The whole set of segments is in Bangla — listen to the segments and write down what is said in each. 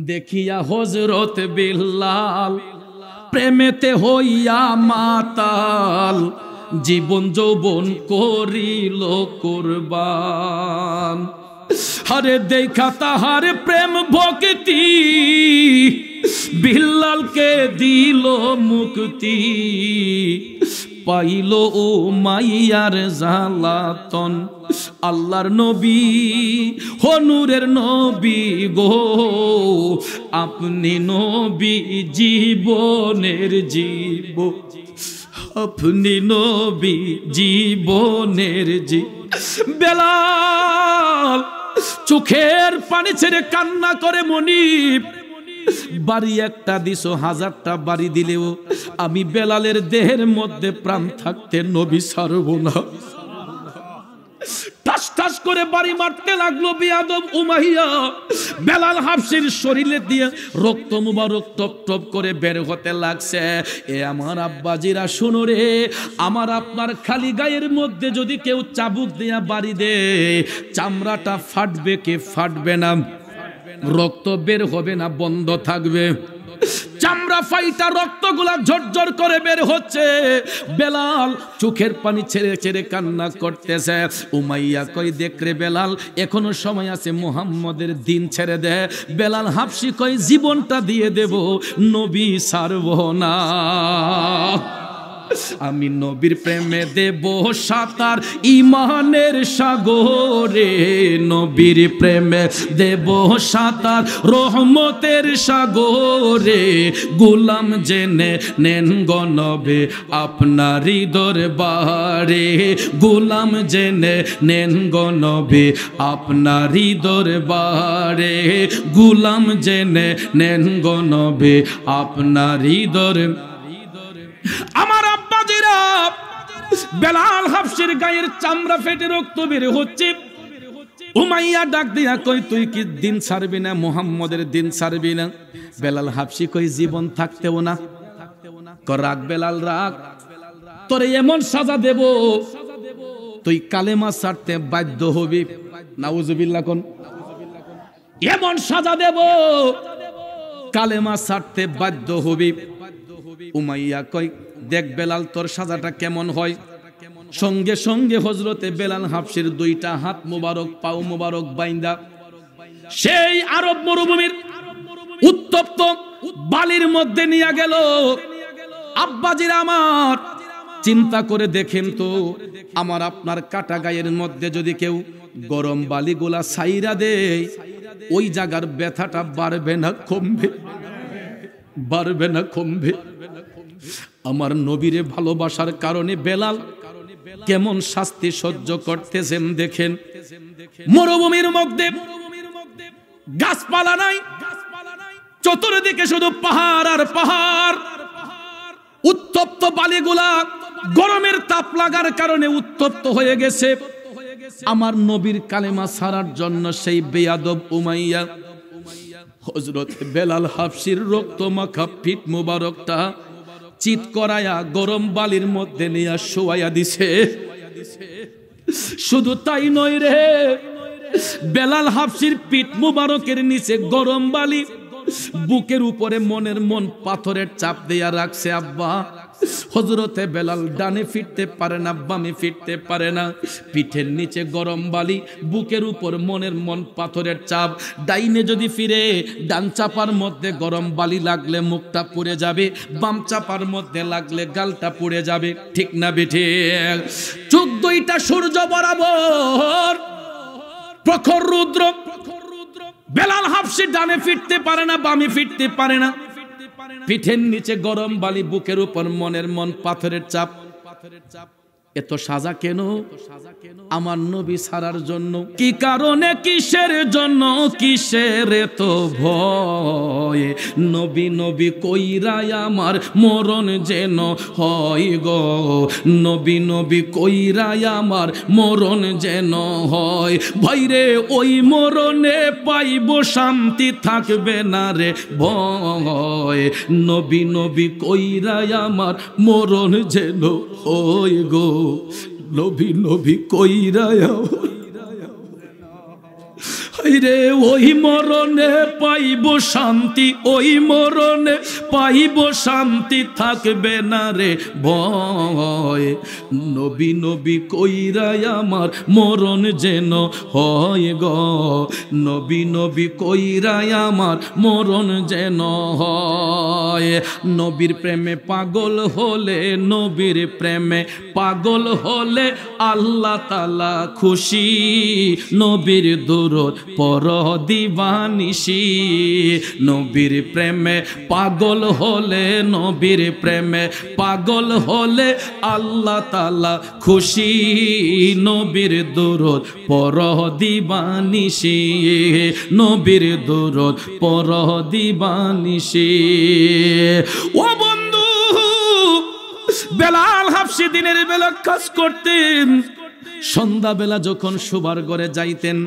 দেখিয়া হযরত বিল্লাল প্রেমেতে হইয়া মাতাল, জীবন যৌবন করিল কুরবান। আরে দেখা তাহার প্রেম ভক্তি, বিল্লালকে দিল মুক্তি। পাইল ও মাইয়ার জালাতন, আল্লাহর নবী নূরের নবী গো, আপনি নবী জীবনের জীব, আপনি নবী জীবনের জীব। বেলাল চোখের পানি ছেড়ে কান্না করে, মনিব বাড়ি একটা দিছো, হাজারটা বাড়ি দিলেও আমি বেলালের দেহের মধ্যে প্রাণ থাকতে নবী ছাড়ব না। টাস টাস করে বাড়ি মারতে লাগলো বিয়াদব উমাইয়া। বেলাল হাফসির শরীরে দিয়ে রক্ত মুবারক টপ টপ করে বের হতে লাগছে। এ আমার আব্বাজিরা শুনো রে, আমার আপনার খালি গায়ের মধ্যে যদি কেউ চাবুক দিয়া বাড়ি দে, চামড়াটা ফাটবে কি ফাটবে না? রক্ত বের হবে না বন্ধ থাকবে? চামড়া ফাইটা রক্তগুলা ঝরঝর করে বের হচ্ছে। বেলাল চোখের পানি ছেড়ে ছেড়ে কান্না করতেছে। উমাইয়া কই দেখ রে বেলাল, এখনো সময় আছে, মুহাম্মদের দিন ছেড়ে দে। বেলাল হাফসি কই জীবনটা দিয়ে দেব, নবী ছাড়ব না। আমি নবীর প্রেমে দেব সাঁতার ইমানের সাগরে, নবীর প্রেমে দেব সাঁতার রহমতের সাগরে। গোলাম জেনে নেন গনবে আপনারই দরবারে, গোলাম জেনে নেন গনবে আপনারই দরবারে, গোলাম জেনে নেন গনবে আপনারই দরবারে। আমার আব্বাজিরা, বেলাল হাফসির গায়ের চামড়া ফেটে রক্ত বের হচ্ছে। উমাইয়া ডাক দিয়া কই তুই কি দিন ছাড়বি না, মুহাম্মদের দিন ছাড়বি না? বেলাল হাফসি কই জীবন থাকতেও না। রাগ বেলাল রাগ, তোরে এমন সাজা দেব তুই কালেমা ছাড়তে বাধ্য হবি। নাউজুবিল্লাহ কোন, এমন সাজা দেব কালেমা ছাড়তে বাধ্য হবি। উমাইয়া কই দেখ বেলাল তোর সাজাটা কেমন হয়। সঙ্গে সঙ্গে হযরতে বেলাল হাফসির দুইটা হাত মুবারক পাও মুবারক বাইন্দা সেই আরব মরুভূমির উত্তপ্ত বালির মধ্যে নিয়ে গেল। আব্বাজিরা আমার, চিন্তা করে দেখেন তো, আমার আপনার কাটা গায়ের মধ্যে যদি কেউ গরম বালিগুলা ছাইরা দেয়, ওই জায়গার ব্যথাটা বাড়বে না কমবে? বাড়বে না কমবে? আমার নবীরে ভালোবাসার কারণে বেলাল কেমন শাস্তি সহ্য করতেছেন দেখেন। মরুভূমির মধ্যে গাছপালা নাই, চতুর্দিকে শুধু পাহাড় আর পাহাড়। উত্তপ্ত বালিগুলা গরমের তাপ লাগার কারণে উত্তপ্ত হয়ে গেছে। আমার নবীর কালেমা ছাড়ার জন্য সেই বেয়াদব উমাইয়া হযরত বেলাল হাফসির রক্ত মাখা পিঠ মুবারকটা চিত করায়া গরম বালির মধ্যে নিয়ে শোয়াইয়া দিছে। শুধু তাই নয় রে, বেলাল হাফসির পিঠ মুবারকের নিচে গরম বালি, বুকের উপরে মনের মন পাথরের চাপ দিয়া রাখছে। আব্বা হযরতে বেলাল ডানে ফিরতে পারে না, বামে ফিরতে পারে না। পিঠের নিচে গরম বালি, বুকের উপর মনের মন পাথরের চাপ। ডাইনে যদি ফিরে, ডান চাপার মধ্যে গরম বালি লাগলে মুখটা পুড়ে যাবে, বাম চাপার মধ্যে লাগলে গালটা পুড়ে যাবে। ঠিক না বেঠে? চোখ দুইটা সূর্য বরাবর, প্রখর রুদ্র। বেলাল হাফসি ডানে ফিরতে পারে না, বামে ফিরতে পারে না। পিঠের নিচে গরম বালি, বুকের উপর মনের মন পাথরের চাপ। এত সাজা কেন আমার নবী ছাড়ার জন্য? কি কারণে, কিসের জন্য, কিসের তো ভয়? নবী নবী কইরাই আমার মরণ যেন হয় গো, নবী নবী কইরাই আমার মরণ যেন হয়। ভাইরে ওই মরণে পাইব শান্তি, থাকবে না রে ভয়। নবী নবী কইরাই আমার মরণ যেন হয় গো, নবী নবী কইরা। রে ওই মরণে পাইব শান্তি, ওই মরণে পাইব শান্তি, থাকবে না রে ভয়। নবী নবী কইরাই আমার মরণ যেন হয় গো, নবী নবী কইরাই আমার মরণ যেন হয়। নবীর প্রেমে পাগল হলে, নবীর প্রেমে পাগল হলে আল্লাহ তাআলা খুশি। নবীর দুরূদ পড় দিবানিশি, নবীর প্রেমে পাগল হলে, নবীর প্রেমে পাগল হলে আল্লাহ তাআলা খুশি। নবীর দুরূদ পড় দিবানিশি, নবীর দুরূদ পড় দিবানিশি। ও বন্ধু, বেলাল হাবশী দিনের বেলা কাজ করতেন। সন্ধ্যাবেলা যখন শোবার ঘরে যাইতেন,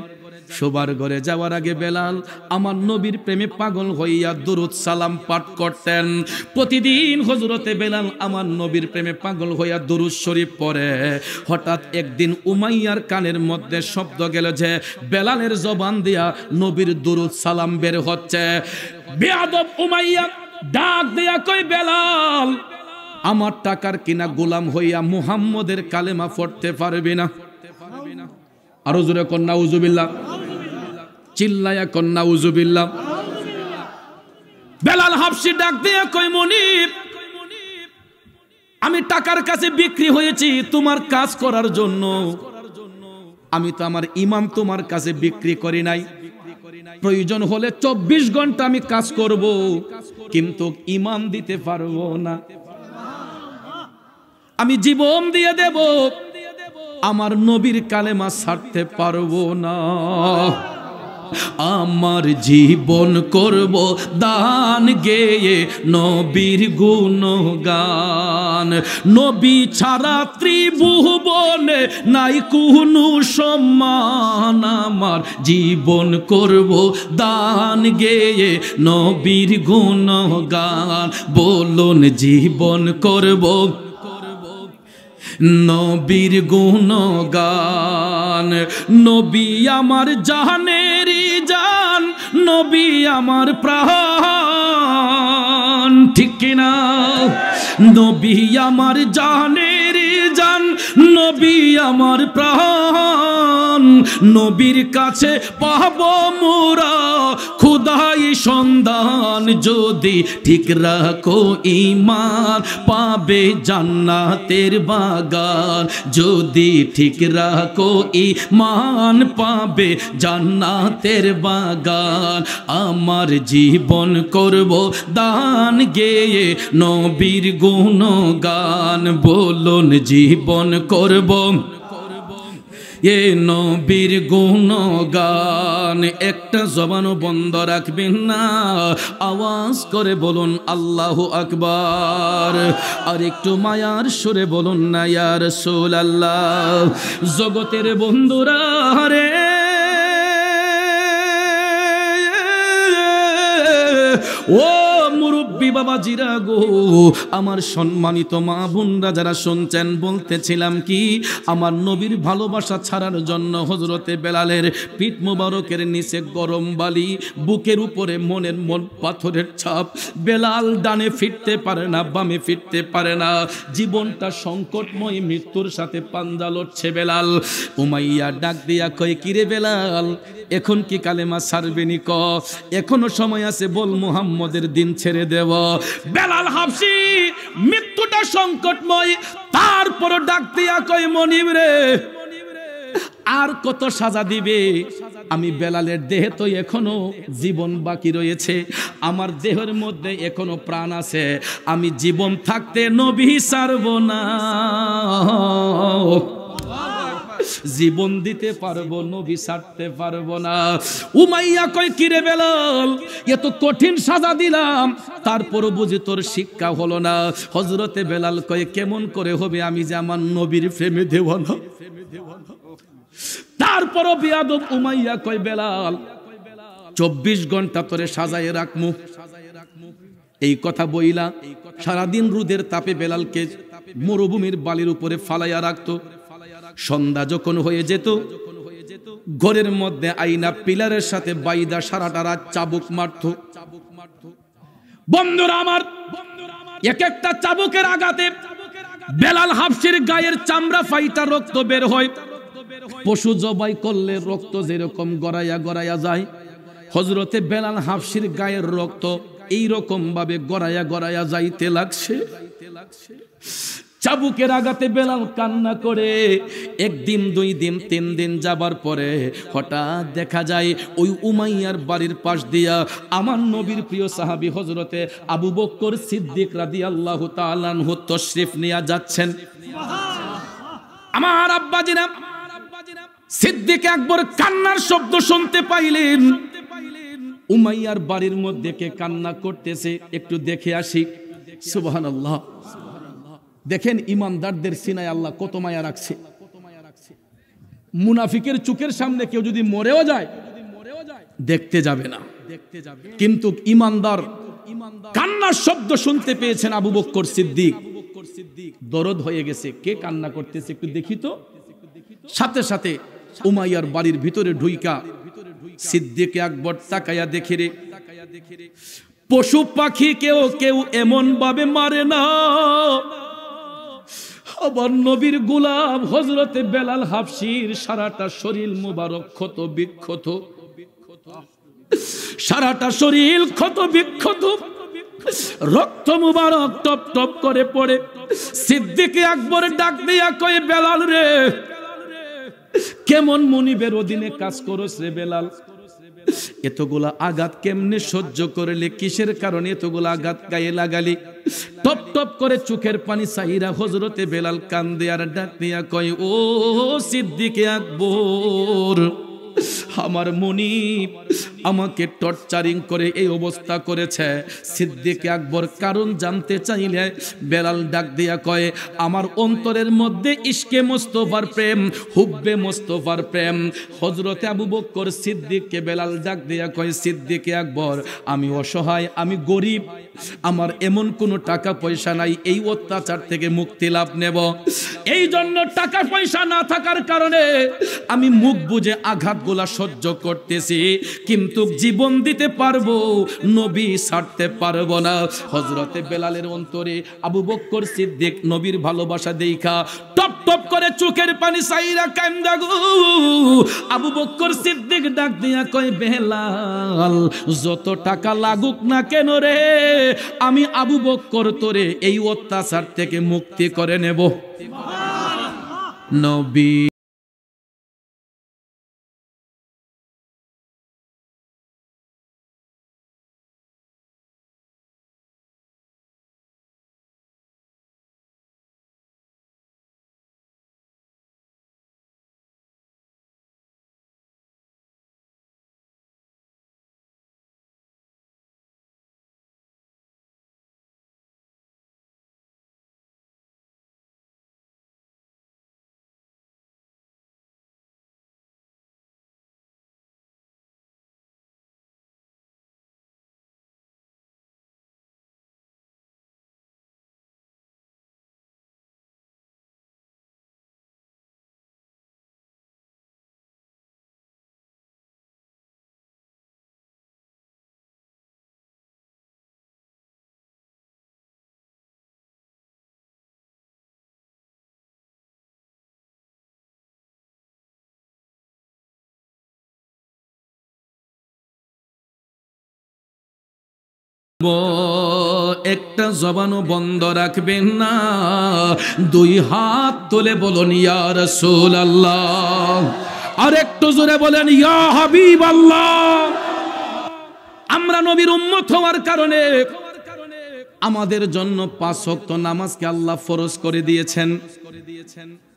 শোবার ঘরে যাওয়ার আগে বেলাল আমার নবীর প্রেমে পাগল হইয়া দুরূদ সালাম পাঠ করতেন। প্রতিদিন হযরতে বেলাল আমার নবীর প্রেমে পাগল হইয়া দুরূদ শরীফ পড়ে। হঠাৎ একদিন উমাইয়ার কানের মধ্যে শব্দ গেল যে বেলালের জবান দিয়া নবীর দুরূদ সালাম বের হচ্ছে। বেয়াদব উমাইয়া ডাক দিয়া কই, বেলাল আমার টাকার কিনা গোলাম হইয়া মুহাম্মদের কালেমা পড়তে পারবি না? আরো জোরে কন নাউজুবিল্লাহ, চিল্লায়া কন নাউজুবিল্লাহ। বেলাল হাবশী ডাক দিয়া কই, মনিব আমি টাকার কাছে বিক্রি হয়েছি তোমার কাজ করার জন্য, আমি তো আমার ঈমান তোমার কাছে বিক্রি করি নাই। প্রয়োজন হলে 24 ঘন্টা আমি কাজ করব, কিন্তু ঈমান দিতে পারবো না। আমি জীবন দিয়ে দেব, আমার নবীর কালেমা ছাড়তে পারবো না। আমার জীবন করব দান গেয়ে নবীর গুণগান, নবী ছাড়া ত্রিভুবনে নাই কোনো সম্মান। আমার জীবন করব দান গেয়ে নবীর গুণগান, বলুন জীবন করব নবীর গুণগান। নবী আমার জানেরই জান, নবী আমার প্রাণ, ঠিক কিনা? নবী আমার জানেরই জান, নবী আমার প্রাণ। নবীর কাছে পাবো মোরা খুদাই সন্ধান, যদি ঠিক রাখো ঈমান পাবে জান্নাতের বাগান, যদি ঠিক রাখো ঈমান পাবে জান্নাতের বাগান। আমার জীবন করব দান গেয়ে নবীর গুণগান, বলুন জীবন করব এ নবীর গুণগান। একটা জবানও বন্ধ রাখবেন না, আওয়াজ করে বলুন আল্লাহু আকবার। আর একটু মায়ার সুরে বলুন না ইয়া রাসূলুল্লাহ। জগতের বন্ধুরা রে, ও মুরব্বী বাবাজিরা গো, আমার সম্মানিত মা বোনরা যারা শুনছেন, বলতেছিলাম কি, আমার নবীর ভালোবাসা ছাড়ার জন্য হযরতে বেলালের পিঠ মোবারকের নিচে গরম বালি, বুকের উপরে মনের মন পাথরের ছাপ। বেলাল ডানে ফিরতে পারে না, বামে ফিরতে পারে না, জীবনটা সংকটময়, মৃত্যুর সাথে পাঞ্জা লড়ছে বেলাল। উমাইয়া ডাক দিয়া কয়, কিরে বেলাল এখন কি কালেমা ছাড়বেনি? ক এখনো সময় আছে, বল মুহাম্মদের দিন ছেড়ে দেব। বেলাল হাবশী মৃত্যুটা সংকটময়, তারপর ডাক দিয়া কয়, মনিব রে আর কত সাজা দিবে? আমি বেলালের দেহে তো এখনো জীবন বাকি রয়েছে, আমার দেহের মধ্যে এখনো প্রাণ আছে, আমি জীবন থাকতে নবী ছাড়ব না, জীবন দিতে পারবো, নবী ছাড়তে পারবো না। উমাইয়া কয়, কিরে বেলাল এত কঠিন সাজা দিলাম, তারপরও বুঝি তোর শিক্ষা হলো না। হযরতে বেলাল কয়, কেমন করে হবে, আমি যে আমার নবীর প্রেমে দেওয়ানা। তারপরও বিয়াদব উমাইয়া কয়, বেলাল 24 ঘন্টা তোরে সাজায় রাখমু। এই কথা বইলা সারাদিন রোদের তাপে বেলালকে মরুভূমির বালির উপরে ফালাইয়া রাখতো। সন্ধ্যা যখন হয়ে যেত, ঘরের মধ্যে আইনা পিলারের সাথে বাইদা সারাটা রাত চাবুক মারত। বন্ধুরা আমার, এক একটা চাবুকের আঘাতে বেলাল হাবশির গায়ের চামড়া ফাইটা রক্ত বের হয়। পশু জবাই করলে রক্ত যেরকম গড়াইয়া গড়াইয়া যায়, হযরতে বেলাল হাবশির গায়ের রক্ত এইরকম ভাবে গড়াইয়া গড়াইয়া যাইতে লাগছে। চাবুকের আঘাতে বেলাল কান্না করে। একদিন, 2 দিন, 3 দিন যাবার পরে হঠাৎ দেখা যায় ওই উমাইয়ার বাড়ির পাশ দিয়া আমার নবীর প্রিয় সাহাবী হযরতে আবু বকর সিদ্দিক রাদিয়াল্লাহু তাআলা আনহু তশরিফ নিয়ে যাচ্ছেন। আমার আব্বাজিরা সিদ্দিক আকবর কান্নার শব্দ শুনতে পাইলেন। উমাইয়ার বাড়ির মধ্যে কে কান্না করতেছে একটু দেখে আসি। সুবহানাল্লাহ। দেখেন ইমানদারদের সিনায় আল্লাহ কত মায়া রাখছে। মুনাফিকের চোখের সামনে কেউ যদি মরেও যায় দেখতে যাবে না, কিন্তু ইমানদার কান্নার শব্দ শুনতে পেয়েছেন আবু বকর সিদ্দিক, দরদ হয়ে গেছে। কে কান্না করতেছে একটু দেখি তো। সাথে সাথে উমাইয়ার বাড়ির ভিতরে ঢুইকা সিদ্দিক আকবর তাকায়া দেখে রে, পশু পাখি কেউ কেউ এমন ভাবে মারে না, আবার নবীর গোলাম হযরতে বেলাল হাবশির সারাটা শরীর মুবারক ক্ষত বিক্ষত, সারাটা শরীর ক্ষত বিক্ষত, রক্ত মুবারক টপ টপ করে পড়ে। সিদ্দিক আকবর ডাক দিয়া কয়, বেলাল রে, কেমন মুনিবের অধীনে কাজ করস রে বেলাল? এতগুলা আঘাত কেমনে সহ্য করলে? কিসের কারণে এতগুলা আঘাত গায়ে লাগালি? টপ টপ করে চোখের পানি সাইরা হযরতে বেলাল কান্দে আর ডাক দিয়া কয়, ও সিদ্দিক আকবর, আমার মুনিব আমাকে টর্চারিং করে এই অবস্থা করেছে। সিদ্দিক আকবর কারণ জানতে চাইলে বেলাল ডাক দিয়া কয়, আমার অন্তরের মধ্যে ইশকে মুস্তাফার প্রেম, হুব্বে মুস্তাফার প্রেম। হযরতে আবু বকর সিদ্দিককে বেলাল ডাক দিয়া কয়, সিদ্দিক আকবর, আমি অসহায়, আমি গরিব, আমার এমন কোনো টাকা পয়সা নাই এই অত্যাচার থেকে মুক্তি লাভ নেব। এই জন্য টাকা পয়সা না থাকার কারণে আমি মুখ বুজে আঘাতগুলা সহ্য করতেছি, কিন্তু জীবন দিতে পারবো, নবী ছাড়তে পারবো না। হযরতে বেলালের অন্তরে আবু বকর সিদ্দিক নবীর ভালোবাসা দেইখা টপ টপ করে চোখের পানি সাইরা কান্দা গো। আবু বকর সিদ্দিক ডাক দিয়া কয়, বেলাল, যত টাকা লাগুক না কেন রে, আমি আবু বকর তোরে এই অত্যাচার থেকে মুক্তি করে নেব। নবী একটা জবানও বন্ধ রাখবেন না, 2 হাত তুলে বলুন ইয়া রাসূলুল্লাহ, আর একটু জোরে বলেন ইয়া হাবিবাল্লাহ। আমরা নবীর উম্মত হওয়ার কারণে আমাদের জন্য 5 ওয়াক্ত নামাজকে আল্লাহ ফরজ করে দিয়েছেন,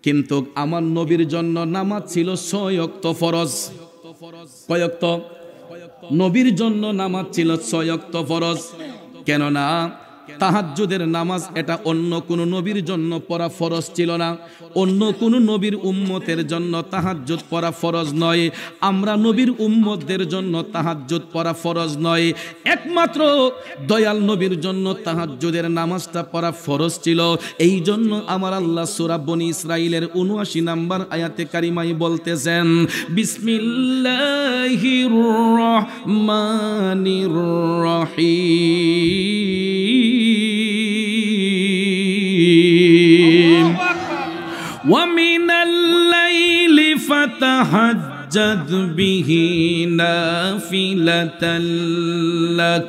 কিন্তু আমার নবীর জন্য নামাজ ছিল 6 ওয়াক্ত ফরজ। কয় ওয়াক্ত? নবীর জন্য নামাজ ছিল 6 ওয়াক্ত ফরজ। কেননা তাহাজ্জুদের নামাজ এটা অন্য কোন নবীর জন্য পড়া ফরজ ছিল না, অন্য কোন নবীর উম্মতের জন্য তাহাজ্জুদ পড়া ফরজ নয়। আমরা নবীর উম্মতদের জন্য তাহাজ্জুদ পড়া ফরজ নয়, একমাত্র দয়াল নবীর জন্য তাহাজ্জুদের নামাজটা পড়া ফরজ ছিল। এই জন্য আমার আল্লাহ সূরা বনী ইসরাইলের ৭৯ নম্বর আয়াতে কারিমায় বলতেছেন, বিসমিল্লাহির রহমানির রহিম ওয়া মিনাল লাইলি ফাতাহাজ্জাদ বিহি নাফিলাতাল লাক।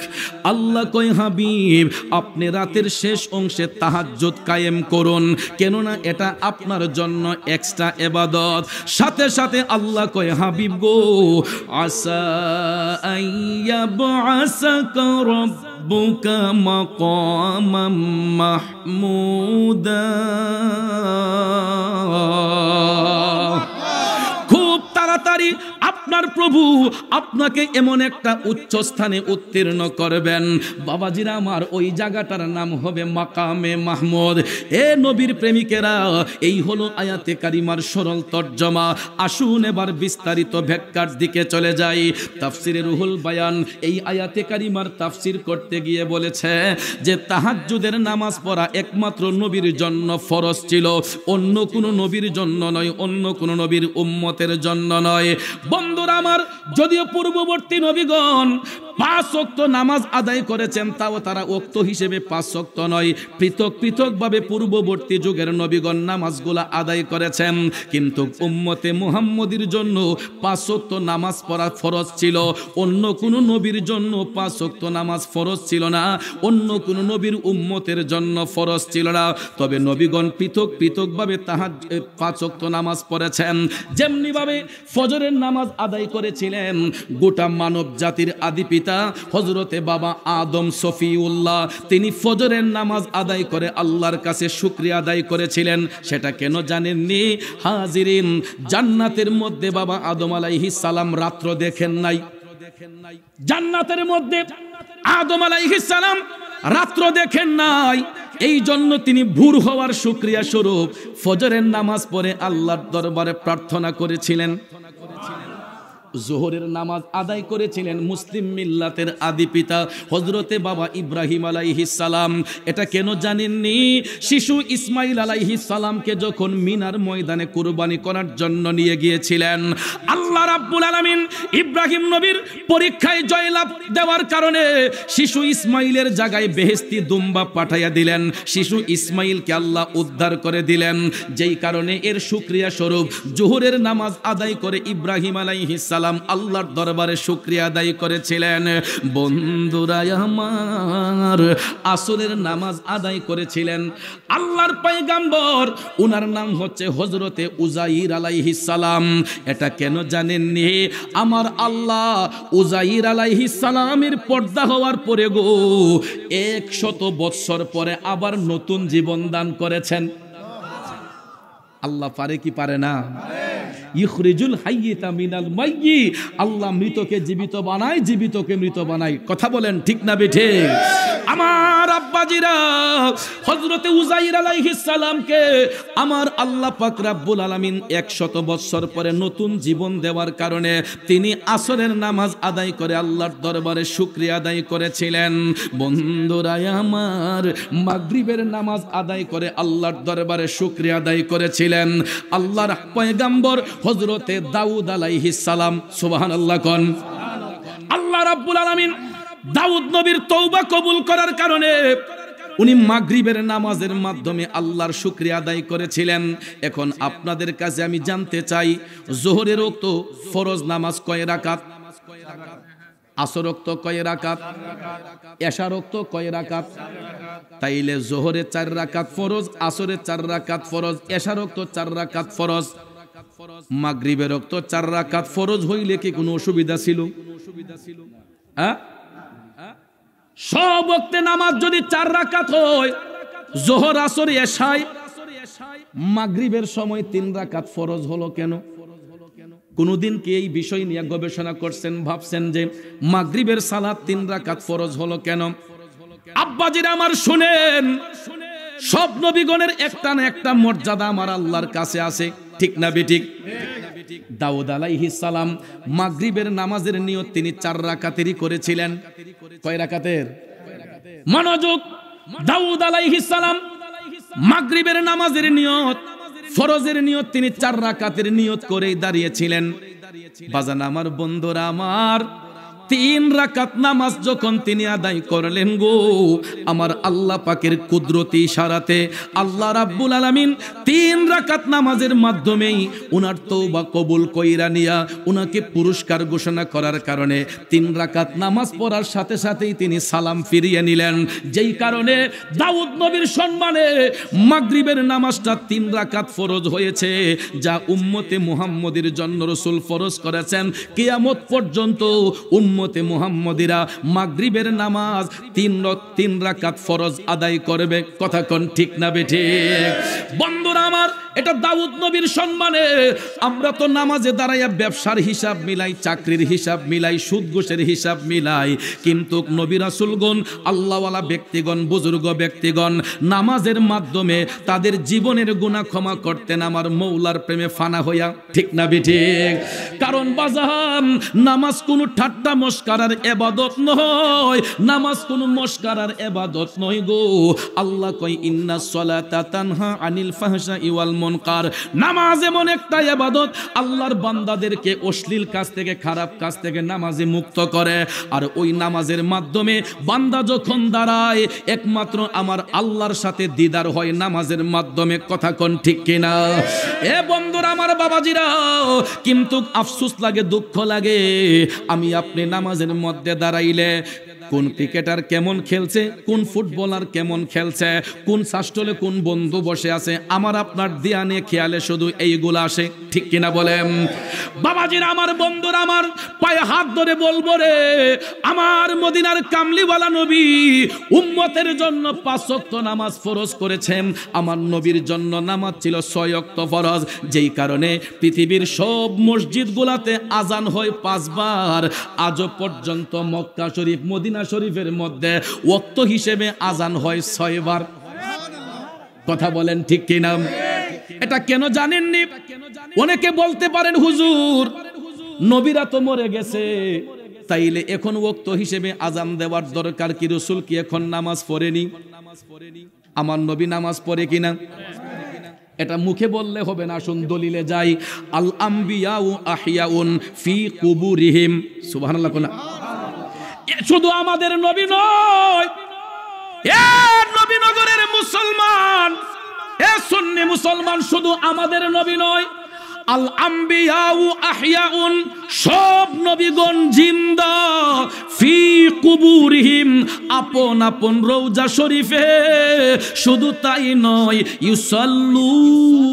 আল্লাহ কয়, হাবিব আপনি রাতের শেষ অংশে তাহাজ্জুদ কায়েম করুন, কেননা এটা আপনার জন্য এক্সট্রা ইবাদত। সাথে সাথে আল্লাহ কয়, হাবিব গো, আসা আইয়াবআসাকা রাব্বুকা মাকামাম মাহমুদা। খুব তাড়াতাড়ি আপনার প্রভু আপনাকে এমন একটা উচ্চ স্থানে উত্তীর্ণ করবেন, বাবাজিরা আমার, ওই জায়গাটার নাম হবে মাকামে মাহমুদ। এ নবীর প্রেমিকেরা, এই হলো আয়াতে কারিমার সরল তর্জমা। আসুন এবার বিস্তারিত ব্যাখ্যার দিকে চলে যাই। তাফসিরে রুহুল বায়ান এই আয়াতে কারিমার তাফসির করতে গিয়ে বলেছে যে তাহাজ্জুদের নামাজ পড়া একমাত্র নবীর জন্য ফরজ ছিল, অন্য কোনো নবীর জন্য নয়, অন্য কোনো নবীর উম্মতের জন্য নয়। বন্ধুরা আমার, যদিও পূর্ববর্তী নবীগণ 5 ওয়াক্ত নামাজ আদায় করেছেন, তাও তারা ওয়াক্ত হিসেবে 5 ওয়াক্ত নয়, পৃথক পৃথকভাবে পূর্ববর্তী যুগের নবীগণ নামাজগুলো আদায় করেছেন। কিন্তু উম্মতে মুহাম্মদীর জন্য 5 ওয়াক্ত নামাজ পড়া ফরজ ছিল, অন্য কোনো নবীর জন্য 5 ওয়াক্ত নামাজ ফরজ ছিল না, অন্য কোনো নবীর উম্মতের জন্য ফরজ ছিল না। তবে নবীগণ পৃথক পৃথকভাবে 5 ওয়াক্ত নামাজ পড়েছেন। যেমনিভাবে ফজরের নামাজ আদায় করেছিলেন গোটা মানব জাতির আদি পিতা হযরতে বাবা আদম সফিউল্লাহ, তিনি ফজরের নামাজ আদায় করে আল্লাহর কাছে শুকরিয়া আদায় করেছিলেন। সেটা কেন জানেননি হাজিরিন? জান্নাতের মধ্যে বাবা আদম আলাইহিস সালাম রাত্র দেখেন নাই। জান্নাতের মধ্যে আদম আলাইহিস সালাম রাত্র দেখেন নাই, এই জন্য তিনি ভোর হওয়ার শুকরিয়া স্বরূপ ফজরের নামাজ পড়ে আল্লাহর দরবারে প্রার্থনা করেছিলেন। জোহরের নামাজ আদায় করেছিলেন মুসলিম মিল্লাতের আদি পিতা হযরতে বাবা ইব্রাহিম আলাইহিস সালাম। এটা কেন জানেননি? শিশু ইসমাইল আলাইহিস সালামকে যখন মিনার ময়দানে কুরবানি করার জন্য নিয়ে গিয়েছিলেন, আল্লাহ রাব্বুল আলামিন ইব্রাহিম নবীর পরীক্ষায় জয়লাভ দেওয়ার কারণে শিশু ইসমাইলের জায়গায় বেহেশতি দুম্বা পাঠাইয়া দিলেন। শিশু ইসমাইলকে আল্লাহ উদ্ধার করে দিলেন, যেই কারণে এর শুকরিয়া স্বরূপ জোহরের নামাজ আদায় করে ইব্রাহিম আলাইহিস সালাম আল্লাহর দরবারে শুকরিয়া আদায় করেছিলেন। বন্ধুরা আমার, আসরের নামাজ আদায় করেছিলেন আল্লাহর পয়গম্বর, উনার নাম হচ্ছে হযরতে উজাইর আলাইহিস সালাম। এটা কেন জানেননি? আমার আল্লাহ উজাইর আলাইহিস সালামের পর্দা হওয়ার পরে গো 100 বৎসর পরে আবার নতুন জীবন দান করেছেন। আল্লাহ পারে কি পারে না? ইখরিজুল হাইয়্যিতা মিনাল মাইয়্যিত, আল্লাহ মৃতকে জীবিত বানায়, জীবিতকে মৃত বানায়। কথা বলেন ঠিক না বেঠে? আমার আব্বাজিরা, হযরতে উজাইর আলাইহিস সালামকে আমার আল্লাহ পাক রব্বুল আলামিন 100 বৎসর পরে নতুন জীবন দেওয়ার কারণে তিনি আসরের নামাজ আদায় করে আল্লাহর দরবারে শুকরিয়া আদায় করেছিলেন। বন্ধুরা আমার, মাগরিবের নামাজ আদায় করে আল্লাহর দরবারে শুকরিয়া আদায় করেছিলেন আল্লাহর পয়গম্বর হযরতে দাউদ আলাইহিস সালাম। সুবহানাল্লাহ কোন। আল্লাহ রাব্বুল আলামিন দাউদ নবীর তওবা কবুল করার কারণে উনি মাগরিবের নামাজের মাধ্যমে আল্লাহর শুকরিয়া আদায় করেছিলেন। এখন আপনাদের কাছে আমি জানতে চাই, যোহরের ওয়াক্ত ফরজ নামাজ কয় রাকাত? আসর ওয়াক্ত কয় রাকাত? এশার ওয়াক্ত কয় রাকাত? তাইলে যোহরে 4 রাকাত ফরজ, আসরে 4 রাকাত ফরজ, এশার ওয়াক্ত 4 রাকাত ফরজ, মাগরিবের ওয়াক্ত 4 রাকাত ফরজ হইলে কি কোনো অসুবিধা ছিল? হ্যাঁ, সব ওয়াক্তে নামাজ যদি 4 রাকাত হয়, যোহর আসর এশায়, মাগরিবের সময় 3 রাকাত ফরজ হলো কেন? কোনদিন কি এই বিষয় নিয়ে গবেষণা করছেন, ভাবছেন যে মাগরিবের সালাত 3 রাকাত ফরজ হলো কেন? আব্বাজিরা আমার শুনেন, সব নবীগণের একটা না একটা মর্যাদা আমার আল্লাহর কাছে আছে, ঠিক না বেঠিক? দাউদ আলাইহিস সালাম মাগরিবের নামাজের নিয়ত তিনি 4 রাকাতেরই করেছিলেন। কয় রাকাতের? মনোযোগ। দাউদ আলাইহিস সালাম মাগরিবের নামাজের নিয়ত, ফরজের নিয়ত তিনি 4 রাকাতের নিয়ত করেই দাঁড়িয়েছিলেন। বাজান আমার বন্ধুরা আমার, 3 রাকাত নামাজ যখন তিনি আদায় করলেন গো, আমার আল্লাহ পাকের কুদরতি ইশারাতে আল্লাহ রাব্বুল আলামিন 3 রাকাত নামাজের মাধ্যমেই উনার তওবা কবুল কইরা নিয়া উনাকে পুরস্কার ঘোষণা করার কারণে 3 রাকাত নামাজ পড়ার সাথে সাথেই তিনি সালাম ফিরিয়ে নিলেন। যেই কারণে দাউদ নবীর সম্মানে মাগরিবের নামাজটা 3 রাকাত ফরজ হয়েছে, যা উম্মতে মুহাম্মদের জন্য রাসূল ফরজ করেছেন। কিয়ামত পর্যন্ত উম্মতে মুহাম্মদিরা মাগরিবের নামাজ 3 রাকাত ফরজ আদায় করবে। কথা কোন ঠিক না বেঠিক? বন্ধুরা আমার, এটা দাউদ নবীর সম্মানে। আমরা তো নামাজে দাঁড়াইয়া ব্যবসার হিসাব মিলাই, চাকরির হিসাব মিলাই, সুদ ঘুষের হিসাব মিলাই, কিন্তু নবী রাসূলগণ, আল্লাহওয়ালা ব্যক্তিগণ, বুজুর্গ ব্যক্তিগণ নামাজের মাধ্যমে তাদের জীবনের গুনাহ ক্ষমা করতেন আমার মৌলার প্রেমে ফানা হইয়া, ঠিক না বেঠিক? কারণ বাজান, নামাজ কোনো ঠাট্টা মস্কারার ইবাদত নয়, নামাজ কোনো মস্কারার ইবাদত নয় গো। আল্লাহ কয় ইন্নাস সালাতা তানহা আনিল ফাহশাই ওয়াল মুনকার। নামাজ এমন একটা ইবাদত, আল্লাহর বান্দাদেরকে অশ্লীল কাজ থেকে, খারাপ কাজ থেকে নামাজে মুক্ত করে। আর ওই নামাজের মাধ্যমে বান্দা যখন দাঁড়ায়, একমাত্র আমার আল্লাহর সাথে দিদার হয় নামাজের মাধ্যমে। কথা কোন ঠিক কিনা? এ বন্ধুরা আমার, বাবাজিরা, কিন্তু আফসোস লাগে, দুঃখ লাগে, আমি আপনি নামাজের মধ্যে দাঁড়াইলে কোন ক্রিকেটার কেমন খেলছে, কোন ফুটবলার কেমন খেলছে, কোন শাস্টলে কোন বন্ধু বসে আছে, আমার আপনার ধ্যানে খেয়ালে শুধু এইগুলা আসে, ঠিক কিনা বলেন? বাবাজিরা আমার, বন্ধুরা আমার, পায়ে হাত ধরে বলবো রে, আমার মদিনার কামলিওয়ালা নবী উম্মতের জন্য 5 ওয়াক্ত নামাজ ফরজ করেছেন। আমার নবীর জন্য নামাজ ছিল 6 ওয়াক্ত ফরজ, যেই কারণে পৃথিবীর সব মসজিদগুলাতে আজান হয় 5 বার। আজও পর্যন্ত মক্কা শরীফ, মদিনা শরীফের মধ্যে ওয়াক্ত হিসেবে আজান হয় 6 বার। কথা বলেন ঠিক কিনা? এটা কেন জানেননি? অনেকে বলতে পারেন হুজুর নবীরা তো মরে গেছে, তাইলে এখন ওয়াক্ত হিসেবে আজান দেওয়ার দরকার কি? রাসূল কি এখন নামাজ পড়েনি? আমার নবী নামাজ পড়ে কিনা? এটা মুখে বললে হবে না, আসুন দলিলে যাই। আল আম্বিয়াউ আহিয়াউন ফি কুবুরিহিম। সুবহানাল্লাহ। কোন শুধু আমাদের নবী নয়, এ নবীনগরের মুসলমান, এ সুন্নি মুসলমান, শুধু আমাদের নবী নয়, আল আম্বিয়াউ আহিয়াউন, সব নবীগণ জিন্দা, ফি কুবুরিহিম, আপন আপন রওজা শরীফে। শুধু তাই নয়, ইউসাল্লুন,